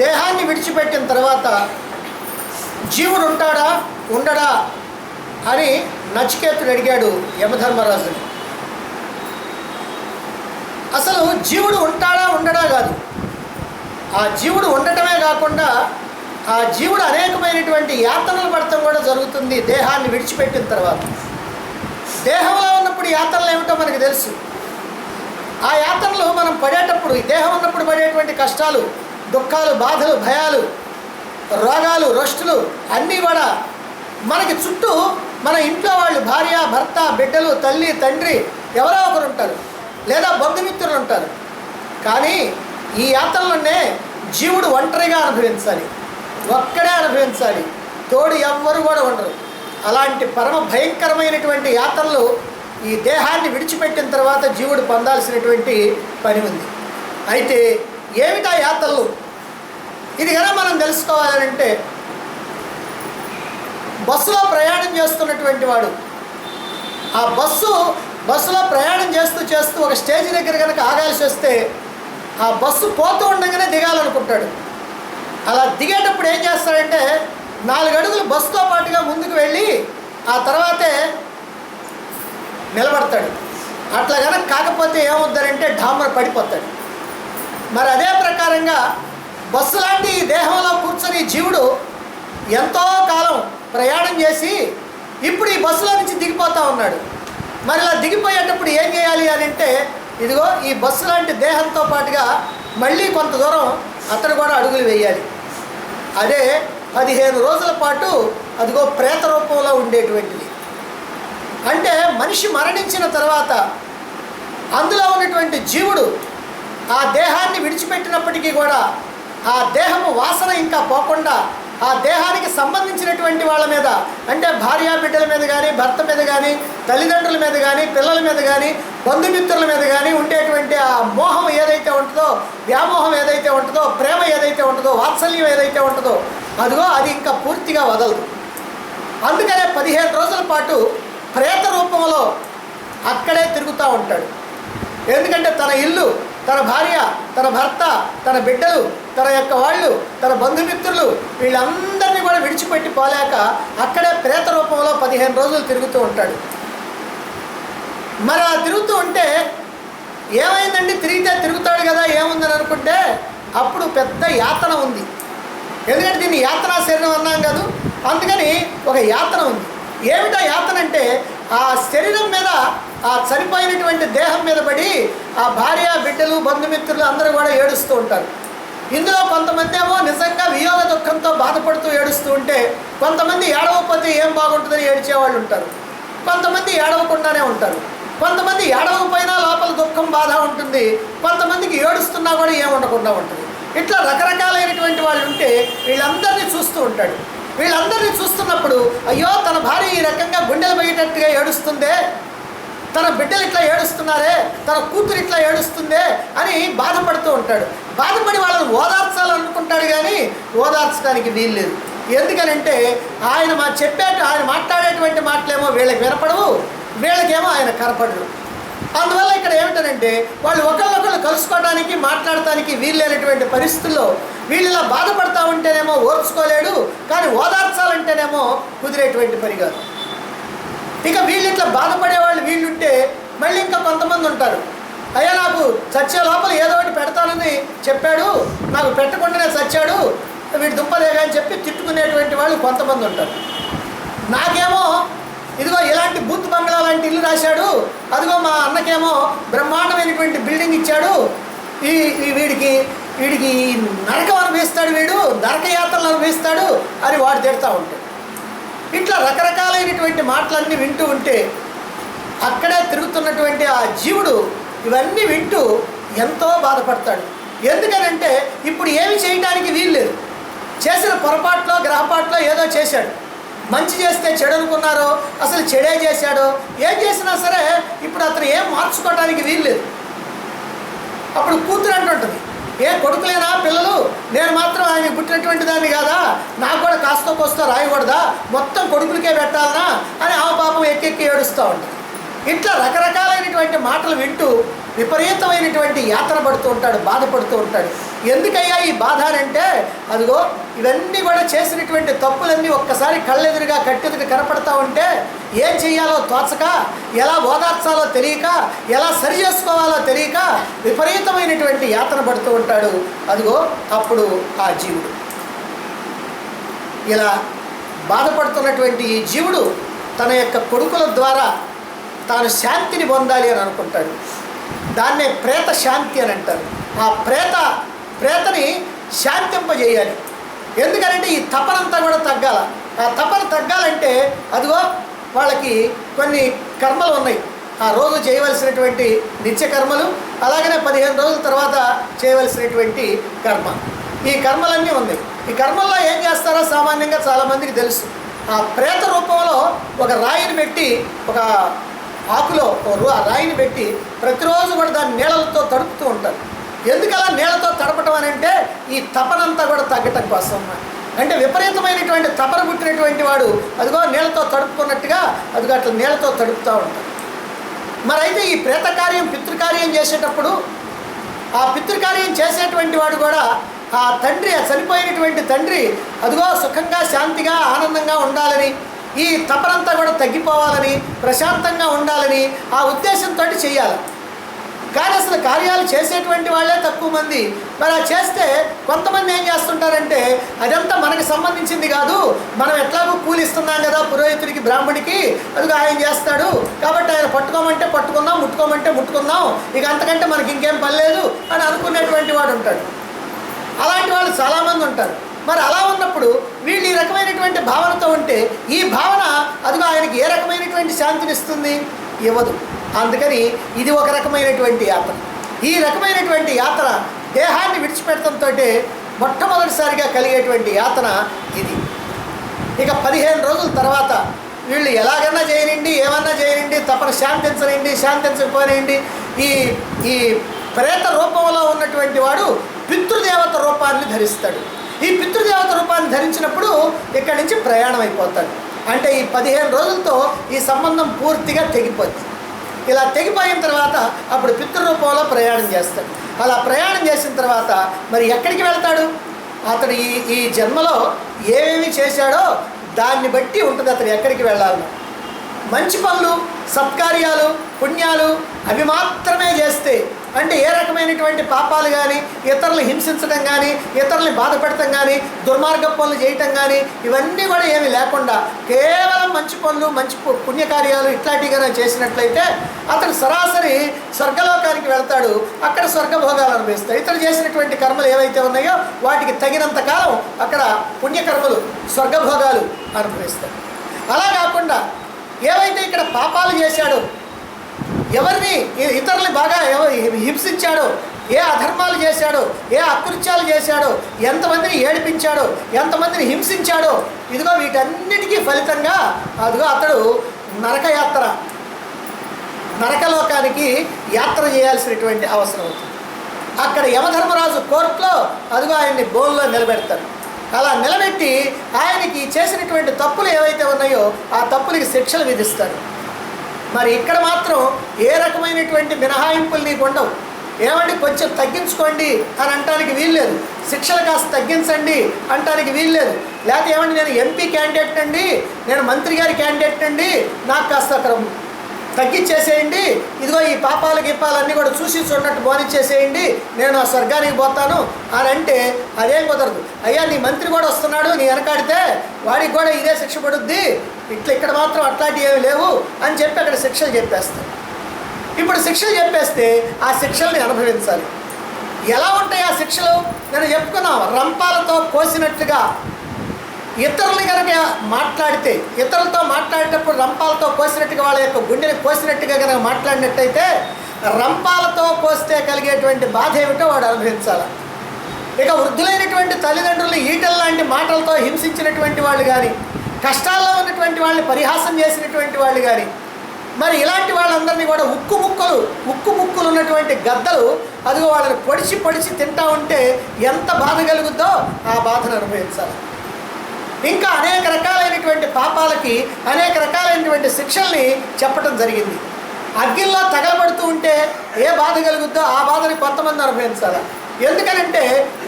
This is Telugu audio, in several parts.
దేహాన్ని విడిచిపెట్టిన తర్వాత జీవుడు ఉంటాడా ఉండడా అని నచికేతుడు అడిగాడు యమధర్మరాజుని. అసలు జీవుడు ఉంటాడా ఉండడా కాదు, ఆ జీవుడు ఉండటమే కాకుండా ఆ జీవుడు అనేకమైనటువంటి యాతనలు పడటం కూడా జరుగుతుంది దేహాన్ని విడిచిపెట్టిన తర్వాత. దేహంలో ఉన్నప్పుడు యాతనలు ఏమిటో మనకు తెలుసు. ఆ యాతనలు మనం పడేటప్పుడు, ఈ దేహం ఉన్నప్పుడు పడేటువంటి కష్టాలు, దుఃఖాలు, బాధలు, భయాలు, రోగాలు, రొస్టులు అన్నీ కూడా మనకి చుట్టూ మన ఇంట్లో వాళ్ళు, భార్య, భర్త, బిడ్డలు, తల్లి, తండ్రి ఎవరో ఒకరు ఉంటారు, లేదా బంధుమిత్రులు ఉంటారు. కానీ ఈ యాతనలోనే జీవుడు ఒంటరిగా అనుభవించాలి, ఒక్కడే అనుభవించాలి, తోడు ఎవ్వరు కూడా ఉండరు. అలాంటి పరమ భయంకరమైనటువంటి యాతనలు ఈ దేహాన్ని విడిచిపెట్టిన తర్వాత జీవుడు పొందాల్సినటువంటి పని ఉంది. అయితే ఏమిటా యాతనలు? ఇది కనుక మనం తెలుసుకోవాలంటే, బస్సులో ప్రయాణం చేస్తున్నటువంటి వాడు ఆ బస్సులో ప్రయాణం చేస్తూ ఒక స్టేజ్ దగ్గర కనుక ఆగాల్సి వస్తే ఆ బస్సు పోతూ ఉండగానే దిగాలనుకుంటాడు. అలా దిగేటప్పుడు ఏం చేస్తాడంటే 4 అడుగులు బస్సుతో పాటుగా ముందుకు వెళ్ళి ఆ తర్వాతే నిలబడతాడు. అట్లా కనుక కాకపోతే ఏమవుతారంటే ఢామర పడిపోతాడు. మరి అదే ప్రకారంగా బస్సు లాంటి దేహంలో కూర్చొని జీవుడు ఎంతో కాలం ప్రయాణం చేసి ఇప్పుడు ఈ బస్సులో నుంచి దిగిపోతూ ఉన్నాడు. మరి ఇలా దిగిపోయేటప్పుడు ఏం చేయాలి అని అంటే, ఇదిగో ఈ బస్సు లాంటి దేహంతో పాటుగా మళ్ళీ కొంత దూరం అతడు కూడా అడుగులు వేయాలి. అదే 15 రోజుల పాటు అదిగో ప్రేత రూపంలో ఉండేటువంటిది. అంటే మనిషి మరణించిన తర్వాత అందులో ఉన్నటువంటి జీవుడు ఆ దేహాన్ని విడిచిపెట్టినప్పటికీ కూడా ఆ దేహము వాసన ఇంకా పోకుండా ఆ దేహానికి సంబంధించినటువంటి వాళ్ళ మీద, అంటే భార్యా బిడ్డల మీద కానీ, భర్త మీద కానీ, తల్లిదండ్రుల మీద కానీ, పిల్లల మీద కానీ, బంధుమిత్రుల మీద కానీ ఉండేటువంటి ఆ మోహం ఏదైతే ఉంటుందో, వ్యామోహం ఏదైతే ఉంటుందో, ప్రేమ ఏదైతే ఉంటుందో, వాత్సల్యం ఏదైతే ఉంటుందో అదిగో అది ఇంకా పూర్తిగా వదలదు. అందుకనే 15 రోజుల పాటు ప్రేత రూపంలో అక్కడే తిరుగుతూ ఉంటాడు. ఎందుకంటే తన ఇల్లు, తన భార్య, తన భర్త, తన బిడ్డలు, తన యొక్క వాళ్ళు, తన బంధుమిత్రులు వీళ్ళందరినీ కూడా విడిచిపెట్టి పోలేక అక్కడే ప్రేత రూపంలో 15 రోజులు తిరుగుతూ ఉంటాడు. మరి అలా తిరుగుతూ ఉంటే ఏమైందండి, తిరుగుతాడు కదా ఏముందని అనుకుంటే అప్పుడు పెద్ద యాతన ఉంది. ఎందుకంటే దీన్ని యాతనా శరీరం అన్నాం కాదు, అందుకని ఒక యాతన ఉంది. ఏమిటా యాతన అంటే, ఆ శరీరం మీద, ఆ చనిపోయినటువంటి దేహం మీద పడి ఆ భార్య, బిడ్డలు, బంధుమిత్రులు అందరూ కూడా ఏడుస్తూ ఉంటారు. ఇందులో కొంతమంది ఏమో నిజంగా వియోగ దుఃఖంతో బాధపడుతూ ఏడుస్తూ ఉంటే, కొంతమంది ఏడవకపోతే ఏం బాగుంటుందని ఏడ్చేవాళ్ళు ఉంటారు, కొంతమంది ఏడవకుండానే ఉంటారు, కొంతమంది ఏడవకపోయినా లోపల దుఃఖం బాధ ఉంటుంది, కొంతమందికి ఏడుస్తున్నా కూడా ఏం ఉండకుండా ఉంటుంది. ఇట్లా రకరకాలైనటువంటి వాళ్ళు ఉంటే వీళ్ళందరినీ చూస్తూ ఉంటాడు. వీళ్ళందరినీ చూస్తున్నప్పుడు అయ్యో తన భార్య ఈ రకంగా గుండెలు పోయేటట్టుగా ఏడుస్తుందే, తన బిడ్డలు ఇట్లా ఏడుస్తున్నారే, తన కూతురు ఇట్లా ఏడుస్తుందే అని బాధపడుతూ ఉంటాడు. బాధపడి వాళ్ళని ఓదార్చాలనుకుంటాడు, కానీ ఓదార్చడానికి వీల్లేదు. ఎందుకనంటే ఆయన మాట్లాడేటువంటి మాటలేమో వీళ్ళకి వినపడవు, వీళ్ళకేమో ఆయన కనపడరు. అందువల్ల ఇక్కడ ఏమిటనంటే వాళ్ళు ఒకళ్ళొకళ్ళు కలుసుకోవడానికి, మాట్లాడటానికి వీల్లేనటువంటి పరిస్థితుల్లో వీళ్ళు ఇలా బాధపడతా ఉంటేనేమో ఓర్చుకోలేడు, కానీ ఓదార్చాలంటేనేమో కుదిరేటువంటి పని కాదు. ఇక వీళ్ళు ఇట్లా బాధపడేవాళ్ళు వీళ్ళుంటే మళ్ళీ ఇంకా కొంతమంది ఉంటారు, అయ్యా నాకు చచ్చే లోపల ఏదో ఒకటి పెడతానని చెప్పాడు, నాకు పెట్టకుండానే చచ్చాడు, వీడు దుంపలేగా అని చెప్పి తిట్టుకునేటువంటి వాళ్ళు కొంతమంది ఉంటారు. నాకేమో ఇదిగో ఇలాంటి బూత్ బంగ్లా లాంటి ఇల్లు రాశాడు, అదిగో మా అన్నకేమో బ్రహ్మాండమైనటువంటి బిల్డింగ్ ఇచ్చాడు, వీడికి నరకం అనుభవిస్తాడు, వీడు నరకయాత్రలు అనుభవిస్తాడు అని వాడు తిడతా ఉంటాడు. ఇట్లా రకరకాలైనటువంటి మాటలన్నీ వింటూ ఉంటే అక్కడే తిరుగుతున్నటువంటి ఆ జీవుడు ఇవన్నీ వింటూ ఎంతో బాధపడతాడు. ఎందుకనంటే ఇప్పుడు ఏమి చేయడానికి వీల్లేదు. చేసిన పొరపాట్లో, గ్రహపాట్లో ఏదో చేశాడు, మంచి చేస్తే చెడు అనుకున్నారో, అసలు చెడే చేశాడో, ఏం చేసినా సరే ఇప్పుడు అతను ఏం మార్చుకోవడానికి వీల్లేదు. అప్పుడు కూతురు అంటుంటుంది, ఏ కొడుకులేనా పిల్లలు, నేను మాత్రం ఆయన పుట్టినటువంటి దాన్ని కాదా, నాకు కూడా కాస్తో కోస్తో రాయకూడదా, మొత్తం కొడుకులకే పెట్టాలనా అని ఆ పాపం ఎక్కెక్కి ఏడుస్తూ ఉంటుంది. ఇట్లా రకరకాలైనటువంటి మాటలు వింటూ విపరీతమైనటువంటి యాతన పడుతూ ఉంటాడు, బాధపడుతూ ఉంటాడు. ఎందుకయ్యా ఈ బాధ అంటే, అదిగో ఇవన్నీ కూడా చేసినటువంటి తప్పులన్నీ ఒక్కసారి కళ్ళెదురుగా కట్టెదురు కనపడతా ఉంటే ఏం చెయ్యాలో తోచక, ఎలా ఓదార్చాలో తెలియక, ఎలా సరి చేసుకోవాలో తెలియక విపరీతమైనటువంటి యాతన పడుతూ ఉంటాడు. అదిగో అప్పుడు ఆ జీవుడు, ఇలా బాధపడుతున్నటువంటి ఈ జీవుడు తన యొక్క కొడుకుల ద్వారా తాను శాంతిని పొందాలి అని అనుకుంటాడు. దాన్నే ప్రేత శాంతి అని అంటారు. ఆ ప్రేతని శాంతింపజేయాలి. ఎందుకనంటే ఈ తపనంతా కూడా తగ్గాల. ఆ తపన తగ్గాలంటే అదిగో వాళ్ళకి కొన్ని కర్మలు ఉన్నాయి. ఆ రోజు చేయవలసినటువంటి నిత్య కర్మలు, అలాగనే 15 రోజుల తర్వాత చేయవలసినటువంటి కర్మ, ఈ కర్మలన్నీ ఉన్నాయి. ఈ కర్మల్లో ఏం చేస్తారో సామాన్యంగా చాలామందికి తెలుసు. ఆ ప్రేత రూపంలో ఒక రాయిని పెట్టి, ఒక ఆకులో ఆ రాయిని పెట్టి ప్రతిరోజు కూడా దాన్ని నీళ్ళతో తడుపుతూ ఉంటారు. ఎందుకలా నీళ్ళతో తడపటం అని అంటే ఈ తపనంతా కూడా తగ్గటం కోసం. అంటే విపరీతమైనటువంటి తపన పుట్టినటువంటి వాడు అదిగో నీళ్ళతో తడుపుకున్నట్టుగా అదిగో అట్లా నీళ్ళతో తడుపుతూ ఉంటారు. మరి అయితే ఈ ప్రేత కార్యం పితృకార్యం చేసేటప్పుడు ఆ పితృకార్యం చేసేటువంటి వాడు కూడా ఆ తండ్రి, ఆ చనిపోయినటువంటి తండ్రి అదిగో సుఖంగా శాంతిగా ఆనందంగా ఉండాలని, ఈ తపనంతా కూడా తగ్గిపోవాలని, ప్రశాంతంగా ఉండాలని ఆ ఉద్దేశంతో చేయాలి. కానీ అసలు కార్యాలు చేసేటువంటి వాళ్ళే తక్కువ మంది. మరి ఆ చేస్తే కొంతమంది ఏం చేస్తుంటారంటే అదంతా మనకు సంబంధించింది కాదు, మనం ఎట్లాగూ కూలిస్తున్నాం కదా పురోహితుడికి, బ్రాహ్మడికి, అదిగో ఆయన చేస్తాడు కాబట్టి ఆయన పట్టుకోమంటే పట్టుకుందాం, ముట్టుకోమంటే ముట్టుకుందాం, ఇక అంతకంటే మనకి ఇంకేం పని లేదు అని అనుకునేటువంటి వాడు ఉంటాడు. అలాంటి వాళ్ళు చాలామంది ఉంటారు. మరి అలా ఉన్నప్పుడు వీళ్ళు ఈ రకమైనటువంటి భావనతో ఉంటే ఈ భావన అదిగో ఆయనకి ఏ రకమైనటువంటి శాంతినిస్తుంది? ఇవ్వదు. అందుకని ఇది ఒక రకమైనటువంటి యాత్ర. ఈ రకమైనటువంటి యాత్ర దేహాన్ని విడిచిపెట్టడంతో మొట్టమొదటిసారిగా కలిగేటువంటి యాతన ఇది. ఇక 15 రోజుల తర్వాత వీళ్ళు ఎలాగన్నా చేయనండి, ఏమన్నా చేయనండి, తపన శాంతించనండి, శాంతించకపోనండి, ఈ ప్రేత రూపంలో ఉన్నటువంటి వాడు పితృదేవత రూపాన్ని ధరిస్తాడు. ఈ పితృదేవత రూపాన్ని ధరించినప్పుడు ఇక్కడి నుంచి ప్రయాణం అయిపోతాడు. అంటే ఈ 15 రోజులతో ఈ సంబంధం పూర్తిగా తెగిపోద్ది. ఇలా తెగిపోయిన తర్వాత అప్పుడు పితృరూపంలో ప్రయాణం చేస్తాడు. అలా ప్రయాణం చేసిన తర్వాత మరి ఎక్కడికి వెళ్తాడు? అతడు ఈ జన్మలో ఏమేమి చేశాడో దాన్ని బట్టి ఉంటుంది అతడు ఎక్కడికి వెళ్ళాలి. మంచి పనులు, సత్కార్యాలు, పుణ్యాలు అవి మాత్రమే చేస్తే, అంటే ఏ రకమైనటువంటి పాపాలు కానీ, ఇతరులు హింసించడం కానీ, ఇతరుల్ని బాధపెడటం కానీ, దుర్మార్గ పనులు చేయటం కానీ ఇవన్నీ కూడా ఏమీ లేకుండా కేవలం మంచి పనులు, మంచి పుణ్యకార్యాలు ఇట్లాంటివిగా చేసినట్లయితే అతడు సరాసరి స్వర్గలోకానికి వెళ్తాడు. అక్కడ స్వర్గభోగాలు అనుభవిస్తాడు. ఇతడు చేసినటువంటి కర్మలు ఏవైతే ఉన్నాయో వాటికి తగినంత కాలం అక్కడ పుణ్యకర్మలు, స్వర్గభోగాలు అనుభవిస్తాడు. అలా కాకుండా ఏవైతే ఇక్కడ పాపాలు చేశాడో, ఎవరిని ఇతరుల్ని బాగా హింసించాడో, ఏ అధర్మాలు చేశాడో, ఏ అకృత్యాలు చేశాడో, ఎంతమందిని ఏడిపించాడో, ఎంతమందిని హింసించాడో, ఇదిగో వీటన్నిటికీ ఫలితంగా అదిగో అతడు నరకలోకానికి యాత్ర చేయాల్సినటువంటి అవసరం అవుతుంది. అక్కడ యమధర్మరాజు కోర్టులో అదిగో ఆయన్ని బోన్లో నిలబెడతాడు. అలా నిలబెట్టి ఆయనకి చేసినటువంటి తప్పులు ఏవైతే ఉన్నాయో ఆ తప్పులకి శిక్షలు విధిస్తాడు. మరి ఇక్కడ మాత్రం ఏ రకమైనటువంటి మినహాయింపులు నీకు ఉండవు. ఏమండి కొంచెం తగ్గించుకోండి అని అంటానికి వీల్లేదు, శిక్షలు కాస్త తగ్గించండి అంటానికి వీల్లేదు. లేకపోతే ఏమండి నేను ఎంపీ క్యాండిడేట్ అండి, నేను మంత్రి గారి క్యాండిడేట్ అండి, నాకు కాస్త అక్కడ తగ్గించేసేయండి, ఇదిగో ఈ పాపాలు గిప్పాలన్నీ కూడా చూసి చూడనట్టు బోనిచ్చేసేయండి, నేను ఆ స్వర్గానికి పోతాను అని అంటే అదేం కుదరదు. అయ్యా నీ మంత్రి కూడా వస్తున్నాడు, నీ వెనకాడితే వాడికి కూడా ఇదే శిక్ష పడుద్ది, ఇక్కడ మాత్రం అట్లాంటివి ఏమి లేవు అని చెప్పి అక్కడ శిక్షలు చెప్పేస్తాను. ఇప్పుడు శిక్షలు చెప్పేస్తే ఆ శిక్షల్ని అనుభవించాలి. ఎలా ఉంటాయి ఆ శిక్షలు? నేను చెప్పుకున్నాం, రంపాలతో కోసినట్టుగా ఇతరులు కనుక మాట్లాడితే, ఇతరులతో మాట్లాడేటప్పుడు రంపాలతో కోసినట్టుగా వాళ్ళ యొక్క గుండెని కోసినట్టుగా కనుక మాట్లాడినట్టయితే రంపాలతో కోస్తే కలిగేటువంటి బాధ ఏమిటో వాడు అనుభవించాలి. ఇక వృద్ధులైనటువంటి తల్లిదండ్రులు ఈటల లాంటి మాటలతో హింసించినటువంటి వాళ్ళు కానీ, కష్టాల్లో ఉన్నటువంటి వాళ్ళని పరిహాసం చేసినటువంటి వాళ్ళు కానీ, మరి ఇలాంటి వాళ్ళందరినీ కూడా ఉక్కు ముక్కులు ఉన్నటువంటి గద్దలు అదిగో వాళ్ళని పొడిచి తింటా ఉంటే ఎంత బాధ కలుగుద్దో ఆ బాధను అనుభవించాలి. ఇంకా అనేక రకాలైనటువంటి పాపాలకి అనేక రకాలైనటువంటి శిక్షల్ని చెప్పడం జరిగింది. అగ్గిల్లో తగలబడుతూ ఉంటే ఏ బాధ కలుగుద్దో ఆ బాధని కొంతమంది అనుభవించాలి. ఎందుకనంటే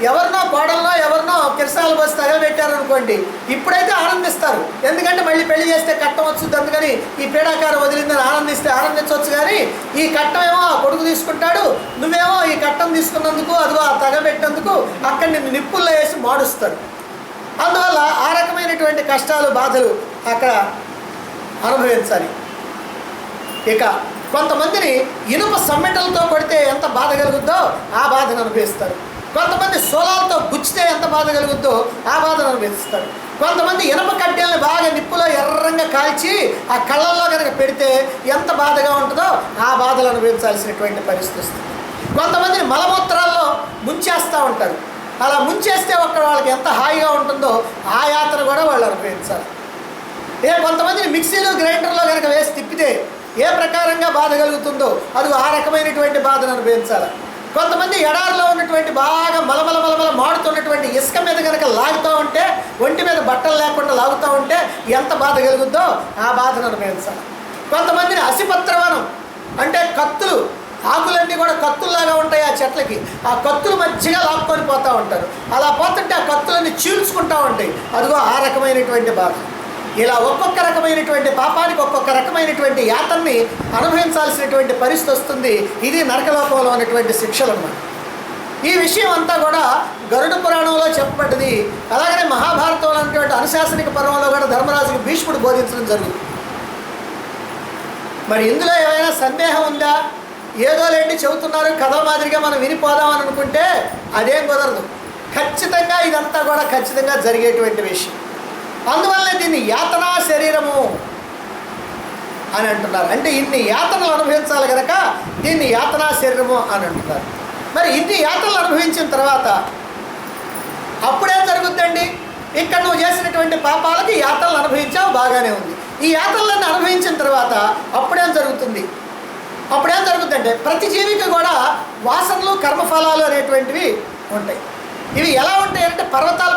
ఎవరినో కోడల్లో ఎవరినో కిరసాల బస్సు తగలబెట్టారనుకోండి, ఇప్పుడైతే ఆనందిస్తారు, ఎందుకంటే మళ్ళీ పెళ్లి చేస్తే కట్టం వచ్చుద్ది, అందుకని ఈ పీడాకారం వదిలిందని ఆనందించవచ్చు. కానీ ఈ కట్టం ఏమో ఆ కొడుకు తీసుకుంటాడు, నువ్వేమో ఈ కట్టం తీసుకున్నందుకు అదిగో ఆ తగలబెట్టినందుకు అక్కడ నిన్ను నిప్పుల్లో వేసి మాడుస్తారు. అందువల్ల ఆ రకమైనటువంటి కష్టాలు బాధలు అక్కడ అనుభవించాలి. ఇక కొంతమందిని ఇనుప సమ్మెటలతో కొడితే ఎంత బాధ కలుగుద్దో ఆ బాధను అనుభవిస్తారు. కొంతమంది సోలాలతో గుచ్చితే ఎంత బాధ కలుగుద్దో ఆ బాధను అనుభవిస్తారు. కొంతమంది ఇనుప కడ్డీలను బాగా నిప్పులో ఎర్రంగా కాల్చి ఆ కళ్ళల్లో కనుక పెడితే ఎంత బాధగా ఉంటుందో ఆ బాధలు అనుభవించాల్సినటువంటి పరిస్థితి వస్తుంది. కొంతమందిని మలమూత్రాల్లో ముంచేస్తూ ఉంటారు. అలా ముంచేస్తే వాళ్ళకి ఎంత హాయిగా ఉంటుందో ఆ యాత్ర కూడా వాళ్ళు అనుభవించాలి. కొంతమందిని మిక్సీలో గ్రైండర్లో కనుక వేసి తిప్పితే ఏ ప్రకారంగా బాధ కలుగుతుందో అది ఆ రకమైనటువంటి బాధను అనుభవించాలి. కొంతమంది ఎడారిలో ఉన్నటువంటి బాగా మలమల మాడుతున్నటువంటి ఇసుక మీద కనుక లాగుతూ ఉంటే, ఒంటి మీద బట్టలు లేకుండా లాగుతూ ఉంటే ఎంత బాధ కలుగుద్దో ఆ బాధను అనుభవించాలి. కొంతమందిని అసిపత్రవనం అంటే కత్తులు, ఆకులన్నీ కూడా కత్తుల్లాగా ఉంటాయి ఆ చెట్లకి, ఆ కత్తులు మంచిగా లాక్కొని పోతూ ఉంటారు. అలా పోతుంటే ఆ కత్తులన్నీ చీల్చుకుంటూ ఉంటాయి, అదిగో ఆ రకమైనటువంటి బాధ. ఇలా ఒక్కొక్క రకమైనటువంటి పాపానికి ఒక్కొక్క రకమైనటువంటి యాతన్ని అనుభవించాల్సినటువంటి పరిస్థితి వస్తుంది. ఇది నరకలోకంలో ఉన్నటువంటి శిక్షలు అన్నమాట. ఈ విషయం అంతా కూడా గరుడ పురాణంలో చెప్పబడ్డది. అలాగనే మహాభారతంలో ఉన్నటువంటి అనుశాసనిక పర్వంలో కూడా ధర్మరాజుకి భీష్ముడు బోధించడం జరుగుతుంది. మరి ఇందులో ఏమైనా సందేహం ఉందా? ఏదో లేండి చెబుతున్నారు కథ మాదిరిగా మనం వినిపోదామని అనుకుంటే అదేం కుదరదు. ఖచ్చితంగా ఇదంతా కూడా ఖచ్చితంగా జరిగేటువంటి విషయం. అందువల్లనే దీన్ని యాతనా శరీరము అని అంటున్నారు. అంటే ఇన్ని యాతనలు అనుభవించాలి కనుక దీన్ని యాతనా శరీరము అని అంటున్నారు. మరి ఇన్ని యాతనలు అనుభవించిన తర్వాత అప్పుడేం జరుగుద్దండి? ఇక్కడ నువ్వు చేసినటువంటి పాపాలకి యాతనలు అనుభవించావు, బాగానే ఉంది. ఈ యాతనలన్నీ అనుభవించిన తర్వాత అప్పుడేం జరుగుతుంది? అప్పుడేం జరుగుతుందంటే ప్రతి జీవికి కూడా వాసనలు కర్మఫలాలు అనేటువంటివి ఉంటాయి. ఇవి ఎలా ఉంటాయి అంటే పర్వతాల